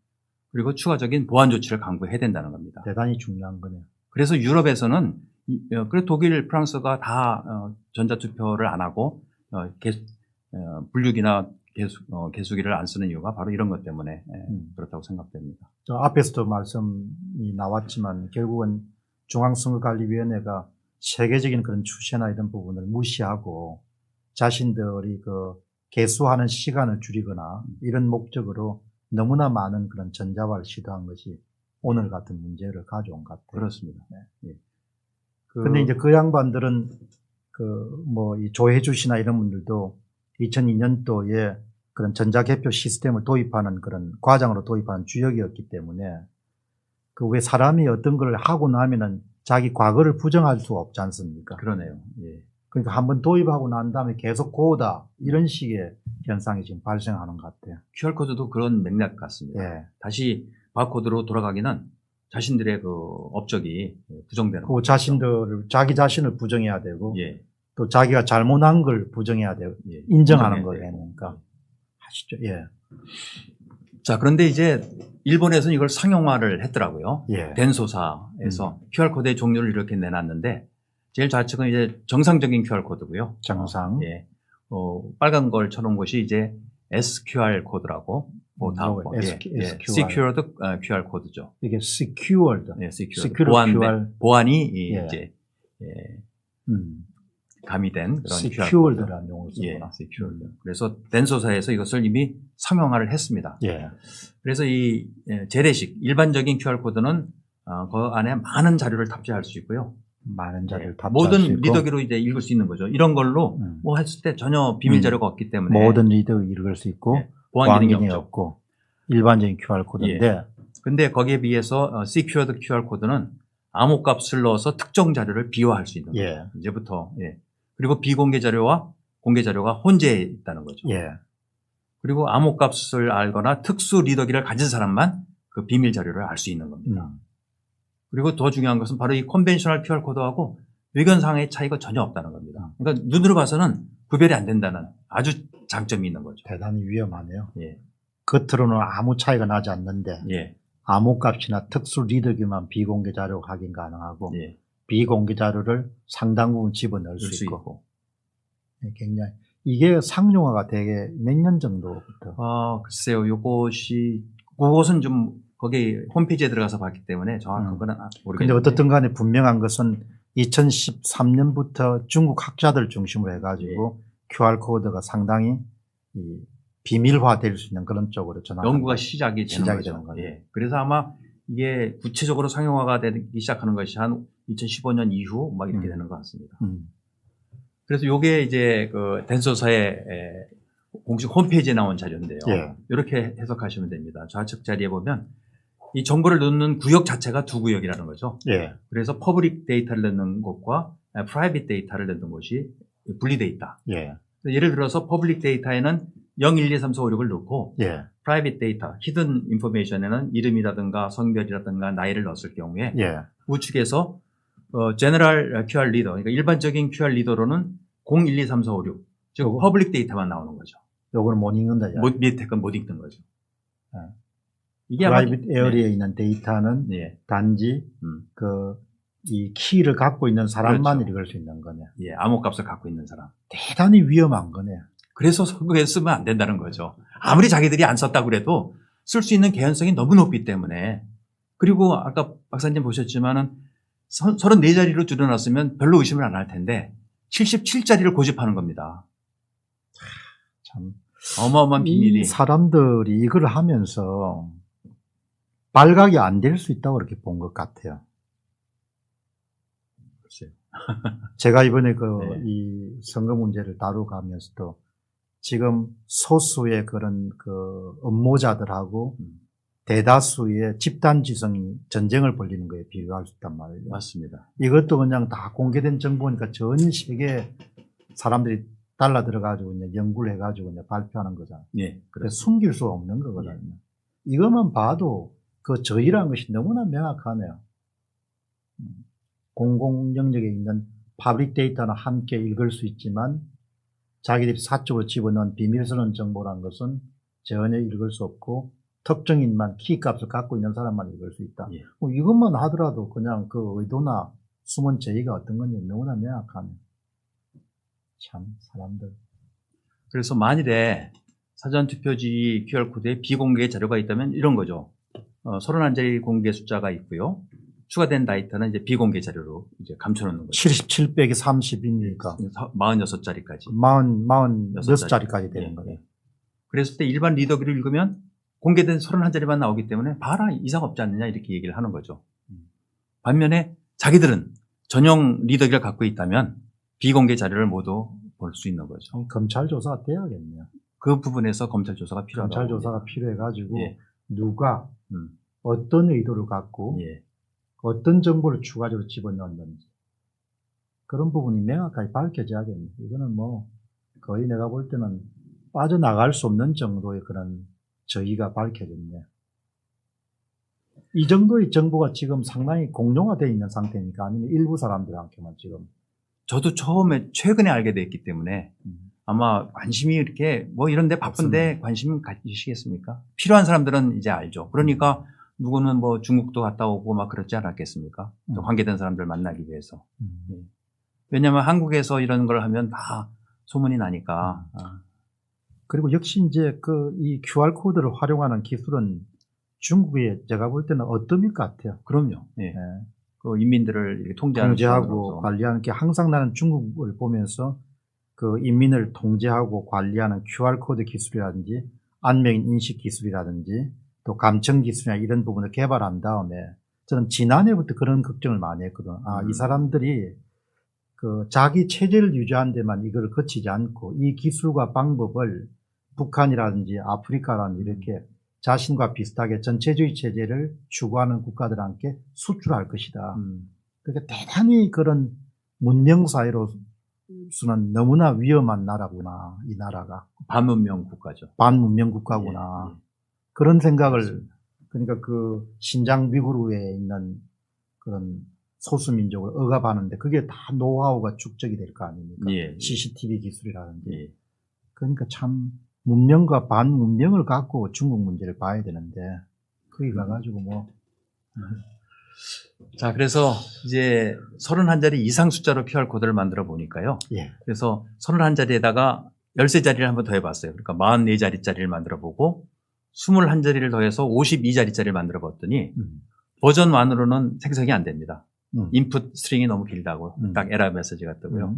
그리고 추가적인 보안 조치를 강구해야 된다는 겁니다. 대단히 중요한 거네요. 그래서 유럽에서는 그래서 독일, 프랑스가 다 전자투표를 안 하고 분류기나 개수기를 안 쓰는 이유가 바로 이런 것 때문에 그렇다고 생각됩니다. 저 앞에서도 말씀이 나왔지만 결국은 중앙선거관리위원회가 세계적인 그런 추세나 이런 부분을 무시하고 자신들이 그 개수하는 시간을 줄이거나 이런 목적으로 너무나 많은 그런 전자화를 시도한 것이 오늘 같은 문제를 가져온 것 같아요. 그렇습니다. 네. 예. 근데 이제 그 양반들은 이 조혜주 씨나 이런 분들도 2002년도에 그런 전자개표 시스템을 도입하는 그런 과장으로 도입하는 주역이었기 때문에 그 왜 사람이 어떤 걸 하고 나면은 자기 과거를 부정할 수 없지 않습니까? 그러네요. 예. 그러니까 한번 도입하고 난 다음에 계속 고다 이런 식의 현상이 지금 발생하는 것 같아요. QR코드도 그런 맥락 같습니다. 예. 다시 바코드로 돌아가기는 자신들의 그 업적이 부정되는 그 거죠. 자기 자신을 부정해야 되고 예. 또 자기가 잘못한 걸 부정해야 되고 예. 인정하는 인정해야 거예요. 그러니까 하시죠. 예. 자, 그런데 이제 일본에서는 이걸 상용화를 했더라고요. 예. 덴소사에서 QR코드의 종류를 이렇게 내놨는데 제일 좌측은 이제 정상적인 QR코드고요. 정상. 예. 빨간 걸 쳐놓은 것이 이제 SQR 코드라고 Secured QR 코드죠. 이게 secured. 네, Secured. Secure QR. 보안이 예. 이제 가미된 그런 QR 코드. secured라는 용어를 예, 쓰구나. secured. 그래서 덴소사에서 이것을 이미 상용화를 했습니다. 예. 그래서 이 재래식 일반적인 QR 코드는 그 안에 많은 자료를 탑재할 수 있고요. 많은 자료를 탑재할 수 모든 있고 리더기로 이제 읽을 수 있는 거죠. 이런 걸로 뭐 했을 때 전혀 비밀 자료가 없기 때문에 모든 리더 읽을 수 있고 예, 보안 기능이 기능이 없죠. 없고 일반적인 QR 코드인데 근데 거기에 비해서 Secured QR 코드는 암호값을 넣어서 특정 자료를 비화할 수 있는 거예요. 예. 이제부터. 예. 그리고 비공개 자료와 공개 자료가 혼재해 있다는 거죠. 예. 그리고 암호값을 알거나 특수 리더기를 가진 사람만 그 비밀 자료를 알 수 있는 겁니다. 그리고 더 중요한 것은 바로 이 컨벤셔널 QR 코드하고 외견상의 차이가 전혀 없다는 겁니다. 그러니까 눈으로 봐서는 구별이 안 된다는 아주 장점이 있는 거죠. 대단히 위험하네요. 예. 겉으로는 아무 차이가 나지 않는데 예. 암호값이나 특수 리더기만 비공개 자료 확인 가능하고 예. 비공개 자료를 상당 부분 집어넣을 넣을 수 있고 굉장히 이게 상용화가 되게 몇 년 정도부터 글쎄요. 그것은 좀 거기 홈페이지에 들어가서 봤기 때문에 정확한 건 모르겠는데. 근데 어떻든 간에 분명한 것은 2013년부터 중국 학자들 중심으로 해가지고 QR코드가 상당히 이 비밀화될 수 있는 그런 쪽으로 연구가 시작이 되는 거죠. 거죠. 예. 그래서 아마 이게 구체적으로 상용화가 되기 시작하는 것이 한 2015년 이후 막 이렇게 되는 것 같습니다. 그래서 요게 이제 그 덴소사의 공식 홈페이지에 나온 자료인데요. 예. 이렇게 해석하시면 됩니다. 좌측 자리에 보면 이 정보를 넣는 구역 자체가 두 구역이라는 거죠. 예. 그래서 퍼블릭 데이터를 넣는 곳과 프라이빗 데이터를 넣는 곳이 분리되어 있다. 예. 예를 들어서 퍼블릭 데이터에는 0, 1, 2, 3, 4, 5, 6을 넣고 예. 프라이빗 데이터, 히든 인포메이션에는 이름이라든가 성별이라든가 나이를 넣었을 경우에 예. 우측에서 제너럴 QR 리더, 그러니까 일반적인 QR 리더로는 0, 1, 2, 3, 4, 5, 6, 즉 퍼블릭 데이터만 나오는 거죠. 요거는 못 읽는다. 밑에 건 못 읽는 거죠. 예. 이게 프라이빗 에어리에 있는 데이터는 단지 이 키를 갖고 있는 사람만 그렇죠. 읽을 수 있는 거네. 예, 암호값을 갖고 있는 사람. 대단히 위험한 거네. 그래서 선거에 쓰면 안 된다는 거죠. 아무리 자기들이 안 썼다고 그래도 쓸 수 있는 개연성이 너무 높기 때문에. 그리고 아까 박사님 보셨지만은 34자리로 줄여놨으면 별로 의심을 안 할 텐데 77자리를 고집하는 겁니다. 참 어마어마한 비밀이. 이 사람들이 이걸 하면서 발각이 안 될 수 있다고 그렇게 본 것 같아요. 글쎄요. 제가 이번에 이 선거 문제를 다루가면서도 지금 소수의 그런 업무자들하고 대다수의 집단지성이 전쟁을 벌리는 거에 비교할 수 있단 말이에요. 맞습니다. 이것도 그냥 다 공개된 정보니까 전 세계 사람들이 달라 들어가지고 그냥 연구를 해가지고 그냥 발표하는 거잖아요. 예, 그래서 숨길 수 없는 거거든요. 이것만 봐도 저희라는 것이 너무나 명확하네요. 공공 영역에 있는 파브릭 데이터는 함께 읽을 수 있지만 자기들이 사적으로 집어넣은 비밀스러운 정보라는 것은 전혀 읽을 수 없고 특정인만 키값을 갖고 있는 사람만 읽을 수 있다. 예. 이것만 하더라도 그냥 그 의도나 숨은 저희가 어떤 건지 너무나 명확하네. 참 사람들. 그래서 만일에 사전투표지 QR코드에 비공개 자료가 있다면 이런 거죠. 31자리 공개 숫자가 있고요. 추가된 데이터는 이제 비공개 자료로 이제 감춰놓는 거죠. 77 빼기 30이니까 46자리까지. 46자리까지 되는 거예요. 그랬을 때 일반 리더기를 읽으면 공개된 31자리만 나오기 때문에 봐라 이상 없지 않느냐 이렇게 얘기를 하는 거죠. 반면에 자기들은 전용 리더기를 갖고 있다면 비공개 자료를 모두 볼 수 있는 거죠. 검찰 조사가 돼야겠네요. 그 부분에서 검찰 조사가 필요하다고. 검찰 조사가 필요해가지고 예. 누가 음. 어떤 의도를 갖고 예. 어떤 정보를 추가적으로 집어넣었는지 그런 부분이 명확하게 밝혀져야겠네요. 이거는 뭐 거의 내가 볼 때는 빠져나갈 수 없는 정도의 그런 저희가 밝혀졌네요. 이 정도의 정보가 지금 상당히 공룡화되어 있는 상태니까 아니면 일부 사람들한테만 지금. 저도 처음에 최근에 알게 됐기 때문에 아마 관심이 이렇게 뭐 이런데 바쁜데 관심 가지시겠습니까? 필요한 사람들은 이제 알죠. 그러니까 누구는 뭐 중국도 갔다 오고 막 그렇지 않았겠습니까? 또 관계된 사람들 만나기 위해서. 예. 왜냐하면 한국에서 이런 걸 하면 다 소문이 나니까. 그리고 역시 이제 이 QR코드를 활용하는 기술은 중국에 제가 볼 때는 어떤 것 같아요. 그럼요. 예. 예. 그 인민들을 이렇게 통제하고 통제하고 관리하는 게 항상 나는 중국을 보면서 그 인민을 통제하고 관리하는 QR코드 기술이라든지 안면 인식 기술이라든지 또 감청 기술이나 이런 부분을 개발한 다음에 저는 지난해부터 그런 걱정을 많이 했거든. 이 사람들이 그 자기 체제를 유지하는 데만 이걸 거치지 않고 이 기술과 방법을 북한이라든지 아프리카라든지 이렇게 자신과 비슷하게 전체주의 체제를 추구하는 국가들한테 수출할 것이다. 그러니까 대단히 그런 문명사회로서는 너무나 위험한 나라구나, 이 나라가. 반문명 국가죠. 반문명 국가구나. 예. 그런 생각을, 그렇습니다. 그러니까 그 신장 위구르에 있는 그런 소수민족을 억압하는데 그게 다 노하우가 축적이 될 거 아닙니까? 예. CCTV 기술이라든지. 예. 그러니까 참 문명과 반문명을 갖고 중국 문제를 봐야 되는데 거기 가가지고 뭐. 자, 그래서 이제 31자리 이상 숫자로 QR코드를 만들어 보니까요. 예. 그래서 31자리에다가 13자리를 한번 더 해봤어요. 그러니까 44자리짜리를 만들어 보고 21자리를 더해서 52자리짜리를 만들어 봤더니 버전 1으로는 생성이 안 됩니다. 인풋 스트링이 너무 길다고 딱 에러 메시지가 뜨고요.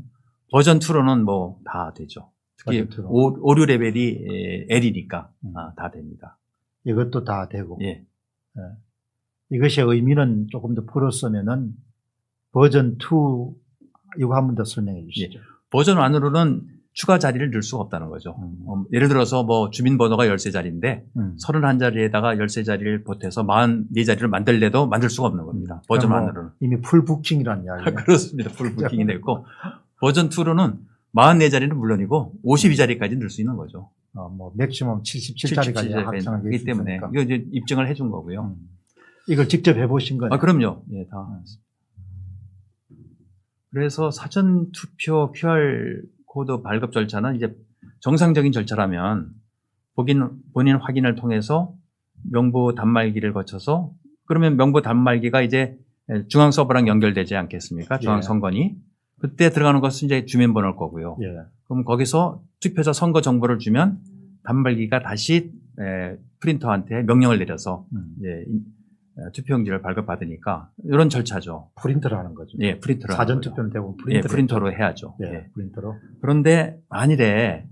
버전 2로는 뭐 다 되죠. 특히 오류 레벨이 L이니까 다 됩니다. 이것도 다 되고. 예. 예. 이것의 의미는 조금 더 풀었으면은 버전 2 이거 한 번 더 설명해 주시죠. 예. 버전 1으로는 추가 자리를 넣을 수가 없다는 거죠. 예를 들어서 뭐 주민번호가 13자리인데 31자리에다가 13자리를 보태서 44자리를 만들래도 만들 수가 없는 겁니다. 버전 1으로는. 이미 풀부킹이라는 이야기예요. 그렇습니다. 풀부킹이 됐고 버전 2로는 44자리는 물론이고 52자리까지 넣을 수 있는 거죠. 뭐 맥시멈 77자리까지 하기 때문에 이거 이제 입증을 해준 거고요. 이걸 직접 해보신 거예요? 그럼요. 예, 다. 그래서 사전 투표 QR 코드 발급 절차는 이제 정상적인 절차라면 본인 확인을 통해서 명부 단말기를 거쳐서 그러면 명부 단말기가 이제 중앙 서버랑 연결되지 않겠습니까? 중앙 선관위. 그때 들어가는 것은 이제 주민번호일 거고요. 예. 그럼 거기서 투표자 선거 정보를 주면 단말기가 다시 프린터한테 명령을 내려서 이제 투표용지를 발급받으니까 이런 절차죠. 프린터를 하는 거죠. 예, 프린터로. 사전 투표는 대부분 프린터로 해야죠. 예, 프린터로. 그런데 만일에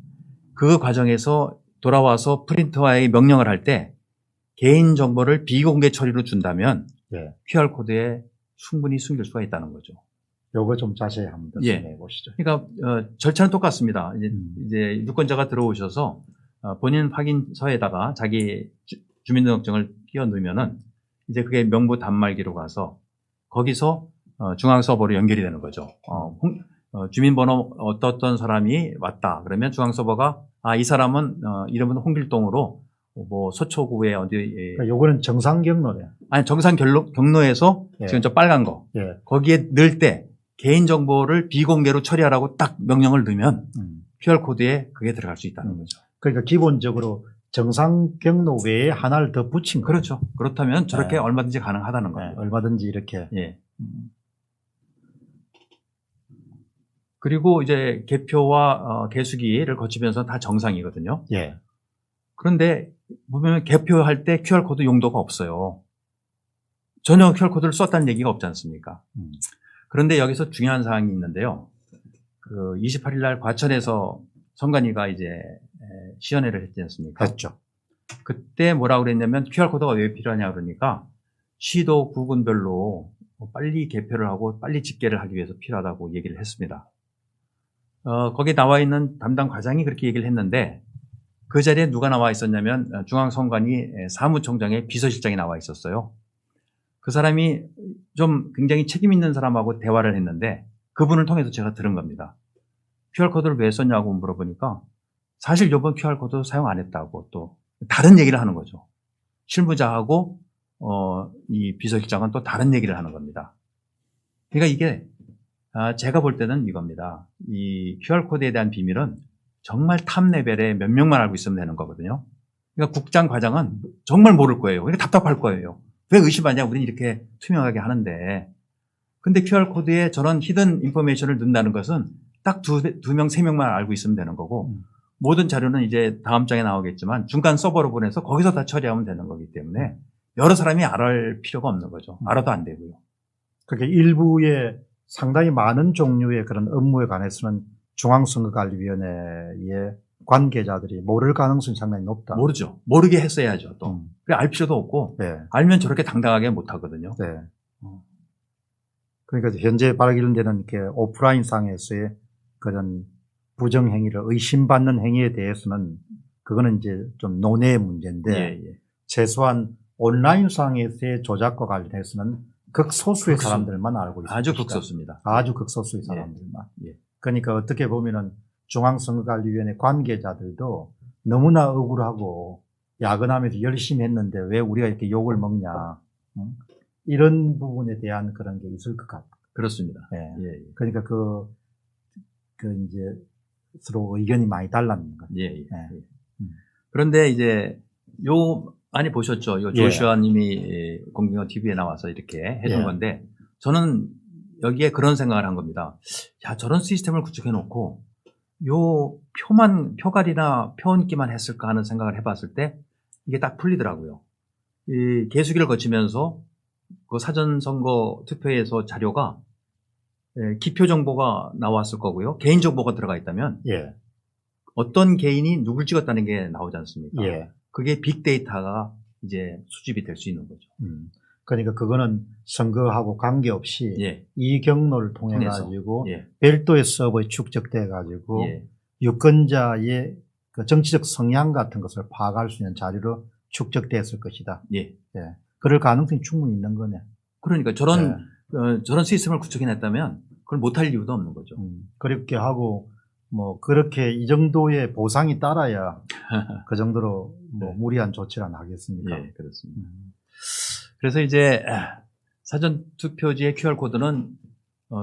그 과정에서 돌아와서 프린터와의 명령을 할 때 개인 정보를 비공개 처리로 준다면 QR 코드에 충분히 숨길 수가 있다는 거죠. 요거 좀 자세히 한번 설명해 보시죠. 그러니까 절차는 똑같습니다. 이제 유권자가 들어오셔서 본인 확인서에다가 자기 주민등록증을 끼워 넣으면은 이제 그게 명부 단말기로 가서 거기서 중앙 서버로 연결이 되는 거죠. 주민번호 어떤 사람이 왔다. 그러면 중앙 서버가 이 사람은 이름은 홍길동으로 뭐 서초구에 어디 그러니까 요거는 정상 경로네. 아니 정상 경로에서 지금 저 빨간 거 거기에 넣을 때 개인 정보를 비공개로 처리하라고 딱 명령을 넣으면 QR 코드에 그게 들어갈 수 있다는 거죠. 그러니까 기본적으로 정상 경로 외에 하나를 더 붙인 거예요. 그렇죠. 그렇다면 저렇게 얼마든지 가능하다는 거예요. 얼마든지 이렇게. 예. 그리고 이제 개표와 개수기를 거치면서 다 정상이거든요. 예. 그런데 보면 개표할 때 QR코드 용도가 없어요. 전혀 QR코드를 썼다는 얘기가 없지 않습니까? 그런데 여기서 중요한 사항이 있는데요. 그 28일 날 과천에서 선관위가 이제 시연회를 했지 않습니까? 했죠. 그때 뭐라고 그랬냐면 QR코드가 왜 필요하냐 그러니까 시도 구군별로 빨리 개표를 하고 빨리 집계를 하기 위해서 필요하다고 얘기를 했습니다. 거기에 나와 있는 담당 과장이 그렇게 얘기를 했는데 그 자리에 누가 나와 있었냐면 중앙선관위 사무총장의 비서실장이 나와 있었어요. 그 사람이 좀 굉장히 책임 있는 사람하고 대화를 했는데 그분을 통해서 제가 들은 겁니다. QR코드를 왜 썼냐고 물어보니까 사실 이번 QR코드 사용 안 했다고 또 다른 얘기를 하는 거죠. 실무자하고 이 비서실장은 또 다른 얘기를 하는 겁니다. 그러니까 이게 제가 볼 때는 이겁니다. 이 QR코드에 대한 비밀은 정말 탑 레벨에 몇 명만 알고 있으면 되는 거거든요. 그러니까 국장 과장은 정말 모를 거예요. 그러니까 답답할 거예요. 왜 의심하냐? 우리는 이렇게 투명하게 하는데. 근데 QR코드에 저런 히든 인포메이션을 넣는다는 것은 딱 두 명, 세 명만 알고 있으면 되는 거고 모든 자료는 이제 다음 장에 나오겠지만 중간 서버로 보내서 거기서 다 처리하면 되는 거기 때문에 여러 사람이 알을 필요가 없는 거죠. 알아도 안 되고요. 그렇게 일부의 상당히 많은 종류의 그런 업무에 관해서는 중앙선거관리위원회의 관계자들이 모를 가능성이 상당히 높다. 모르죠. 모르게 했어야죠. 또. 그래 알 필요도 없고 네. 알면 저렇게 당당하게 못 하거든요. 네. 그러니까 현재 발견되는 이렇게 오프라인 상에서의 그런 부정행위를 의심받는 행위에 대해서는 그거는 이제 좀 논의의 문제인데 최소한 온라인 상에서의 조작과 관련해서는 극소수의 사람들만 알고 있습니다. 아주 극소수입니다. 아주 극소수의 사람들만. 그러니까 어떻게 보면은 중앙선거관리위원회 관계자들도 너무나 억울하고 야근하면서 열심히 했는데 왜 우리가 이렇게 욕을 먹냐. 이런 부분에 대한 그런 게 있을 것 같아요. 그렇습니다. 그러니까 이제 서로 의견이 많이 달랐는 거죠. 그런데 이제 많이 보셨죠? 조슈아 님이 공경원 TV에 나와서 이렇게 해준 건데 저는 여기에 그런 생각을 한 겁니다. 야, 저런 시스템을 구축해 놓고 표갈이나 표언기만 했을까 하는 생각을 해봤을 때 이게 딱 풀리더라고요. 이 개수기를 거치면서 그 사전선거 투표에서 자료가 기표 정보가 나왔을 거고요. 개인 정보가 들어가 있다면 어떤 개인이 누굴 찍었다는 게 나오지 않습니까? 그게 빅데이터가 이제 수집이 될 수 있는 거죠. 그러니까 그거는 선거하고 관계없이 이 경로를 통해 가지고 별도의 서버에 축적돼 가지고 유권자의 그 정치적 성향 같은 것을 파악할 수 있는 자료로 축적됐을 것이다. 그럴 가능성이 충분히 있는 거네. 그러니까 저런 시스템을 구축해냈다면 그걸 못할 이유도 없는 거죠. 그렇게 하고 뭐 그렇게 이 정도의 보상이 따라야 그 정도로 뭐 무리한 조치를 안 하겠습니까? 그렇습니다. 그래서 이제 사전 투표지의 QR 코드는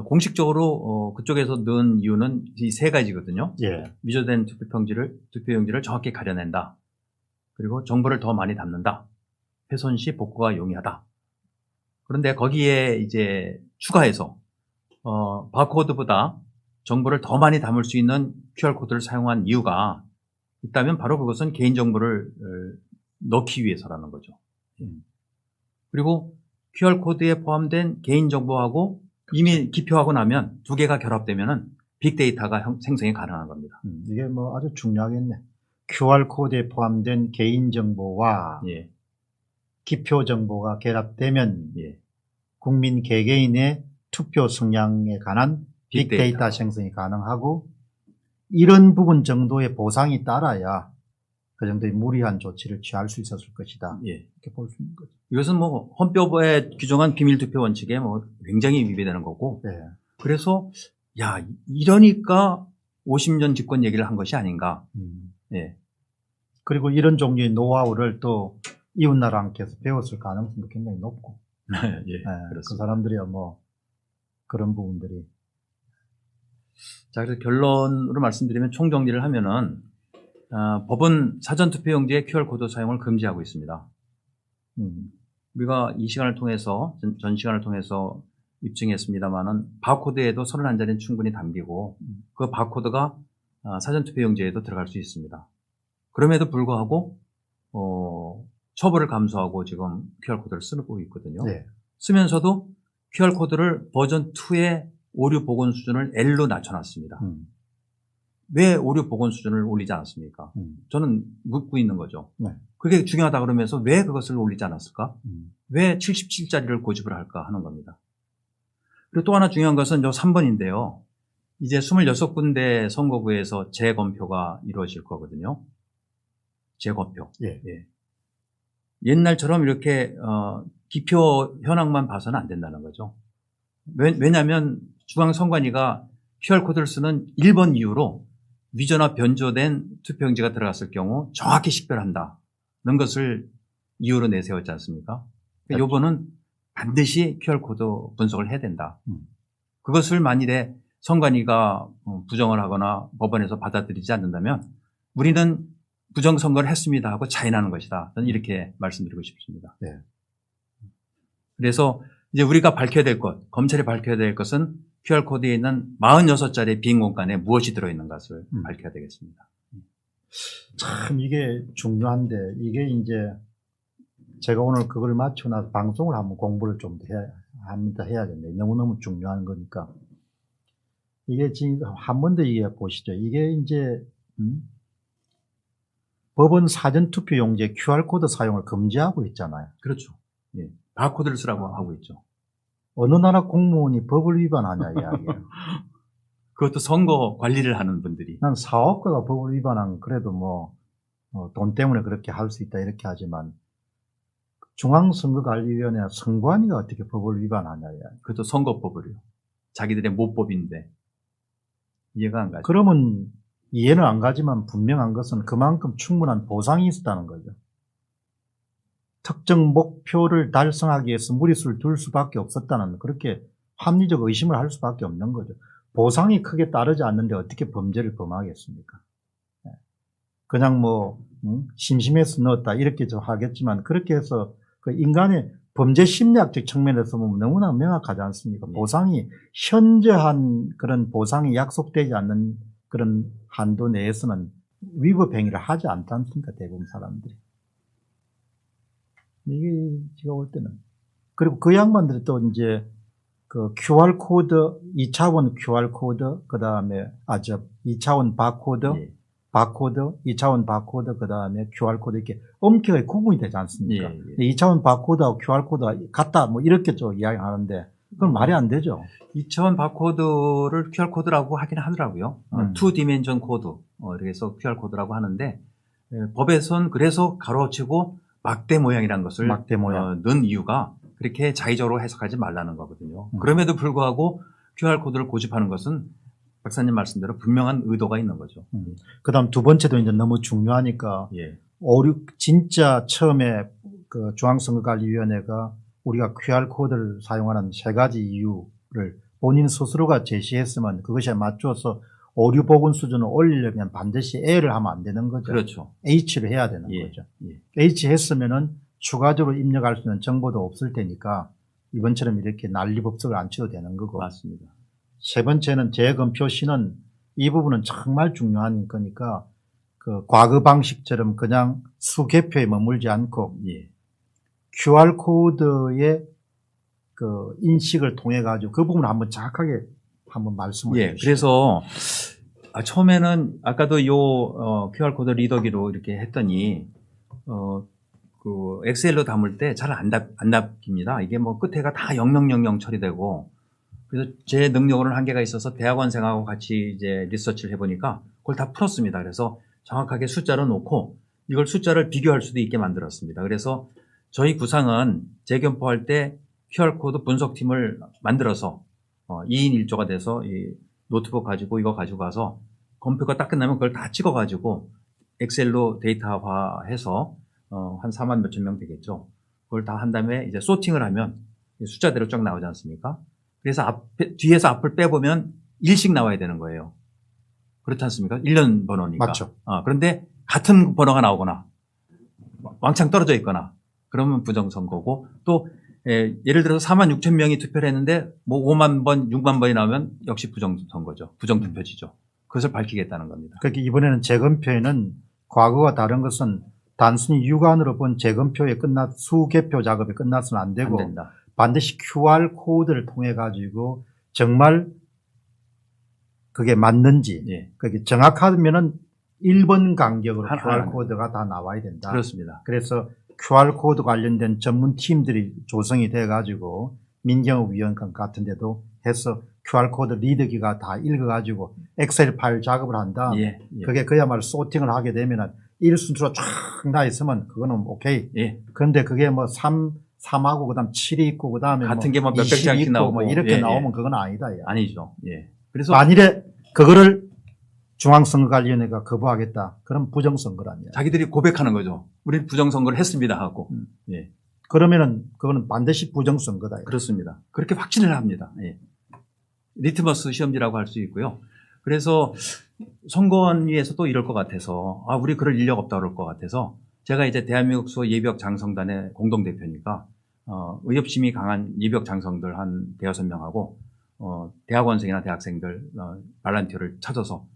공식적으로 그쪽에서 넣은 이유는 이 세 가지거든요. 위조된 투표용지를 정확히 가려낸다. 그리고 정보를 더 많이 담는다. 훼손 시 복구가 용이하다. 그런데 거기에 이제 추가해서 바코드보다 정보를 더 많이 담을 수 있는 QR코드를 사용한 이유가 있다면 바로 그것은 개인정보를 넣기 위해서라는 거죠. 그리고 QR코드에 포함된 개인정보하고 이미 기표하고 나면 두 개가 결합되면은 빅데이터가 생성이 가능한 겁니다. 이게 뭐 아주 중요하겠네. QR코드에 포함된 개인정보와 기표 정보가 결합되면 국민 개개인의 투표 성향에 관한 빅데이터 생성이 가능하고 이런 부분 정도의 보상이 따라야 그 정도의 무리한 조치를 취할 수 있었을 것이다. 이렇게 볼 수 있는 거죠. 이것은 뭐 헌법에 규정한 비밀투표 원칙에 뭐 굉장히 위배되는 거고 그래서 야 이러니까 50년 집권 얘기를 한 것이 아닌가. 그리고 이런 종류의 노하우를 또 이웃나라한테서 배웠을 가능성도 굉장히 높고 그 사람들이야 뭐 그런 부분들이 자, 그래서 결론으로 말씀드리면 총정리를 하면은 법은 사전투표용지의 QR코드 사용을 금지하고 있습니다. 우리가 이 시간을 통해서 전 시간을 통해서 입증했습니다만은 바코드에도 31자리는 충분히 담기고 그 바코드가 사전투표용지에도 들어갈 수 있습니다. 그럼에도 불구하고 처벌을 감수하고 지금 QR코드를 쓰고 있거든요. 네. 쓰면서도 QR코드를 버전 2의 오류 복원 수준을 L로 낮춰놨습니다. 왜 오류 복원 수준을 올리지 않았습니까? 저는 묻고 있는 거죠. 네. 그게 중요하다 그러면서 왜 그것을 올리지 않았을까? 왜 77자리를 고집을 할까 하는 겁니다. 그리고 또 하나 중요한 것은 요 3번인데요. 이제 26군데 선거구에서 재검표가 이루어질 거거든요. 재검표. 예. 예. 옛날처럼 이렇게 기표 현황만 봐서는 안 된다는 거죠. 왜냐하면 중앙선관위가 QR코드를 쓰는 1번 이유로 위조나 변조된 투표용지가 들어갔을 경우 정확히 식별한다는 것을 이유로 내세웠지 않습니까? 그러니까 요번은 반드시 QR코드 분석을 해야 된다. 그것을 만일에 선관위가 부정을 하거나 법원에서 받아들이지 않는다면 우리는 부정선거를 했습니다 하고 자인하는 것이다. 저는 이렇게 말씀드리고 싶습니다. 네. 그래서 이제 우리가 밝혀야 될 것, 검찰이 밝혀야 될 것은 QR코드에 있는 46자리의 빈 공간에 무엇이 들어있는 것을 밝혀야 되겠습니다. 참 이게 중요한데 이게 이제 제가 오늘 그걸 맞추고 나서 방송을 한번 공부를 좀 해야겠네. 너무너무 중요한 거니까. 이게 지금 한 번 더 이게 보시죠. 이게 이제 법원 사전투표 용지에 QR코드 사용을 금지하고 있잖아요. 그렇죠. 예. 바코드를 쓰라고 하고 있죠. 어느 나라 공무원이 법을 위반하냐 이야기예요. 그것도 선거 관리를 하는 분들이. 난 사업가가 법을 위반한 그래도 돈 때문에 그렇게 할 수 있다 이렇게 하지만 중앙선거관리위원회 선관위가 어떻게 법을 위반하냐 이야기. 그것도 선거법을요. 자기들의 모법인데 이해가 안 가죠. 그러면 이해는 안 가지만 분명한 것은 그만큼 충분한 보상이 있었다는 거죠. 특정 목표를 달성하기 위해서 무리수를 둘 수밖에 없었다는 그렇게 합리적 의심을 할 수밖에 없는 거죠. 보상이 크게 따르지 않는데 어떻게 범죄를 범하겠습니까? 그냥 심심해서 넣었다 이렇게 좀 하겠지만 그렇게 해서 그 인간의 범죄 심리학적 측면에서 보면 너무나 명확하지 않습니까? 보상이 현저한 그런 보상이 약속되지 않는 그런 한도 내에서는 위법 행위를 하지 않지 않습니까? 대부분 사람들이. 이게 제가 볼 때는. 그리고 그 양반들이 또 이제 그 QR코드, 2차원 QR코드, 그 다음에 2차원 바코드, 예. 바코드, 2차원 바코드, 그 다음에 QR코드 이렇게 엄격하게 구분이 되지 않습니까? 예. 2차원 바코드하고 QR코드가 같다, 이렇게 좀 이야기하는데, 그건 말이 안 되죠. 2차원 바코드를 QR코드라고 하긴 하더라고요. 2디멘전 코드, 이렇게 해서 QR코드라고 하는데, 법에선 그래서 가로치고 막대 모양이라는 것을 막대 모양. 넣은 이유가 그렇게 자의적으로 해석하지 말라는 거거든요. 그럼에도 불구하고 QR코드를 고집하는 것은 박사님 말씀대로 분명한 의도가 있는 거죠. 그 다음 두 번째도 이제 너무 중요하니까, 예. 진짜 처음에 그 중앙선거관리위원회가 우리가 QR코드를 사용하는 세 가지 이유를 본인 스스로가 제시했으면 그것에 맞춰서 오류 복원 수준을 올리려면 반드시 A를 하면 안 되는 거죠. 그렇죠. H를 해야 되는 예. 거죠. 예. H 했으면은 추가적으로 입력할 수 있는 정보도 없을 테니까 이번처럼 이렇게 난리법석을 안 쳐도 되는 거고. 맞습니다. 세 번째는 재검표 시는 이 부분은 정말 중요한 거니까 그 과거 방식처럼 그냥 수개표에 머물지 않고 예. QR코드의 그 인식을 통해 가지고 그 부분을 한번 정확하게 한번 말씀을 예. 해주시죠. 그래서 처음에는 아까도 QR코드 리더기로 이렇게 했더니 그 엑셀로 담을 때 잘 안 담깁니다. 이게 끝에가 다 0000 처리되고 그래서 제 능력으로는 한계가 있어서 대학원생하고 같이 이제 리서치를 해보니까 그걸 다 풀었습니다. 그래서 정확하게 숫자로 놓고 이걸 숫자를 비교할 수도 있게 만들었습니다. 그래서 저희 구상은 재검표할 때 QR코드 분석팀을 만들어서 2인 1조가 돼서 이 노트북 가지고 이거 가지고 가서 검표가 딱 끝나면 그걸 다 찍어가지고 엑셀로 데이터화해서 한 4만 몇천 명 되겠죠. 그걸 다 한 다음에 이제 소팅을 하면 숫자대로 쫙 나오지 않습니까? 그래서 뒤에서 앞을 빼보면 1씩 나와야 되는 거예요. 그렇지 않습니까? 1년 번호니까. 맞죠. 그런데 같은 번호가 나오거나 왕창 떨어져 있거나 그러면 부정선거고 또 예를 들어서 4만 6천 명이 투표를 했는데 뭐 5만 번, 6만 번이 나오면 역시 부정선거죠. 부정투표지죠. 그것을 밝히겠다는 겁니다. 그러니까 이번에는 재검표에는 과거와 다른 것은 단순히 육안으로 본 재검표에 수개표 작업이 끝나서는 안 되고 안 된다. 반드시 QR 코드를 통해 가지고 정말 그게 맞는지 예. 그게 정확하면은 1번 간격으로 하나, QR 하나. 코드가 다 나와야 된다. 그렇습니다. 그래서 QR 코드 관련된 전문 팀들이 조성이 돼 가지고 민정위원회 같은 데도 해서 QR 코드 리더기가 다 읽어 가지고 엑셀 파일 작업을 한다. 예. 예. 그게 그야말로 소팅을 하게 되면은 1순위로 쫙 나 있으면 그거는 오케이. 예. 그런데 그게 뭐 3하고 그다음 7이 있고 그다음에 같은 게 뭐 몇백 20이 장씩 있고 나오고. 뭐 이렇게 예, 예. 나오면 그건 아니다. 야. 아니죠. 예. 그래서 만일에 그거를 중앙선거관리위원회가 거부하겠다. 그럼 부정선거라냐. 자기들이 고백하는 거죠. 우리 부정선거를 했습니다 하고. 예. 그러면은 그거는 반드시 부정선거다. 야. 그렇습니다. 그렇게 확신을 합니다. 예. 리트머스 시험지라고 할 수 있고요. 그래서 선거원위에서도 이럴 것 같아서 우리 그럴 인력 없다 그럴 것 같아서 제가 이제 대한민국 수 예비역 장성단의 공동대표니까 의협심이 강한 예비역 장성들 한 대여섯 명하고 대학원생이나 대학생들 발란티어를 찾아서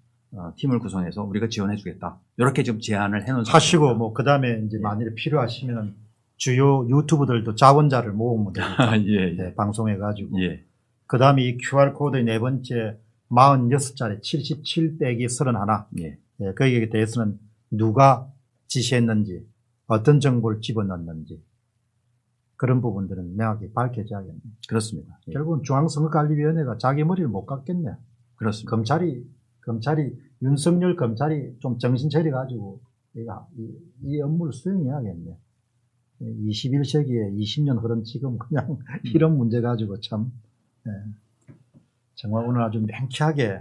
팀을 구성해서 우리가 지원해 주겠다. 이렇게 지금 제안을 해놓은 하시고 상태입니다. 뭐 그다음에 이제 만일에 필요하시면 주요 유튜브들도 자원자를 모으면 되니까 예, 예. 네, 방송해 가지고 예. 그다음에 이 QR 코드의 네 번째 46자리 77 빼기 31 예. 예, 거기에 대해서는 누가 지시했는지 어떤 정보를 집어넣는지 그런 부분들은 명확히 밝혀져야겠네요. 그렇습니다. 예. 결국은 중앙선거관리위원회가 자기 머리를 못 깎겠네. 그렇습니다. 검찰이 윤석열 검찰이 좀 정신 차려가지고 이 업무를 수행해야겠네. 21세기에 20년 흐른 지금 그냥 이런 문제 가지고 참 정말 오늘 아주 명쾌하게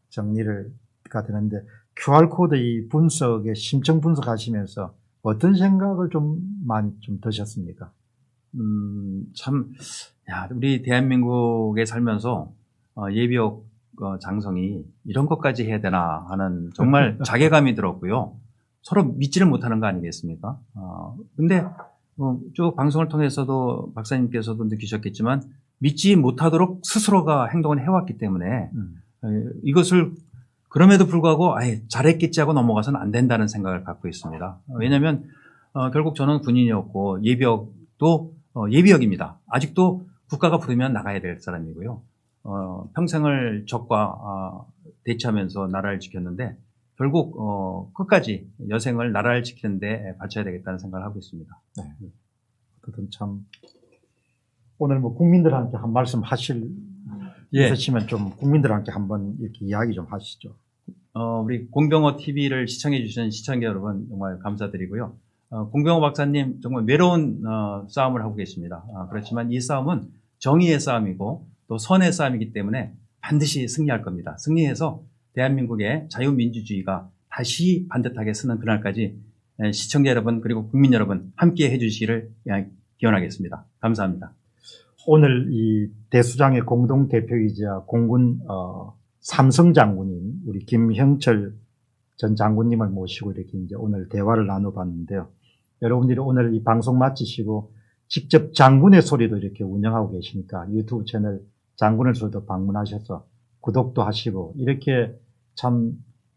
정리가 되는데 QR코드 이 분석에 심층 분석하시면서 어떤 생각을 좀 많이 좀 드셨습니까? 참, 우리 대한민국에 살면서 예비역 장성이 이런 것까지 해야 되나 하는 정말 자괴감이 들었고요. 서로 믿지를 못하는 거 아니겠습니까? 근데 쭉 방송을 통해서도 박사님께서도 느끼셨겠지만 믿지 못하도록 스스로가 행동을 해왔기 때문에 이것을 그럼에도 불구하고 잘했겠지 하고 넘어가서는 안 된다는 생각을 갖고 있습니다. 왜냐하면 결국 저는 군인이었고 예비역도 예비역입니다. 아직도 국가가 부르면 나가야 될 사람이고요. 평생을 적과 대치하면서 나라를 지켰는데 결국 끝까지 여생을 나라를 지키는 데 바쳐야 되겠다는 생각을 하고 있습니다. 네. 어쨌든 참 오늘 뭐 국민들한테 한 말씀 있으시면 좀 국민들한테 한번 이렇게 이야기 좀 하시죠. 우리 공병호 TV를 시청해 주신 시청자 여러분 정말 감사드리고요. 공병호 박사님 정말 외로운 싸움을 하고 계십니다. 그렇지만 이 싸움은 정의의 싸움이고 또 선의 싸움이기 때문에 반드시 승리할 겁니다. 승리해서 대한민국의 자유민주주의가 다시 반듯하게 서는 그날까지 시청자 여러분 그리고 국민 여러분 함께 해주시기를 기원하겠습니다. 감사합니다. 오늘 이 대수장의 공동대표이자 공군 삼성 장군인 우리 김형철 전 장군님을 모시고 이렇게 이제 오늘 대화를 나눠봤는데요. 여러분들이 오늘 이 방송 마치시고 직접 장군의 소리도 이렇게 운영하고 계시니까 유튜브 채널 장군의 소리도 방문하셔서 구독도 하시고 이렇게 참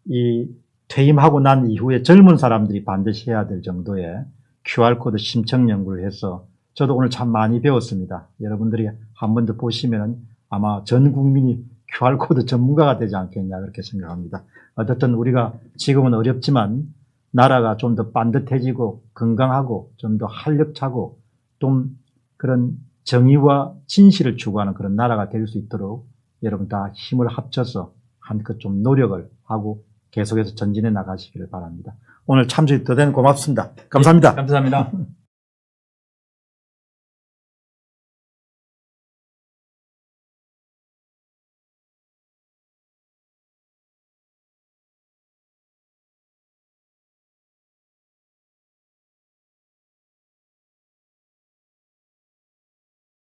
이 퇴임하고 난 이후에 젊은 사람들이 반드시 해야 될 정도의 QR코드 심층 연구를 해서 저도 오늘 참 많이 배웠습니다. 여러분들이 한 번 더 보시면 아마 전 국민이 QR코드 전문가가 되지 않겠냐 그렇게 생각합니다. 어쨌든 우리가 지금은 어렵지만 나라가 좀 더 반듯해지고 건강하고 좀 더 활력차고 좀 그런 정의와 진실을 추구하는 그런 나라가 될 수 있도록 여러분 다 힘을 합쳐서 한껏 좀 노력을 하고 계속해서 전진해 나가시기를 바랍니다. 오늘 참석해 주셔서 고맙습니다. 감사합니다. 네, 감사합니다.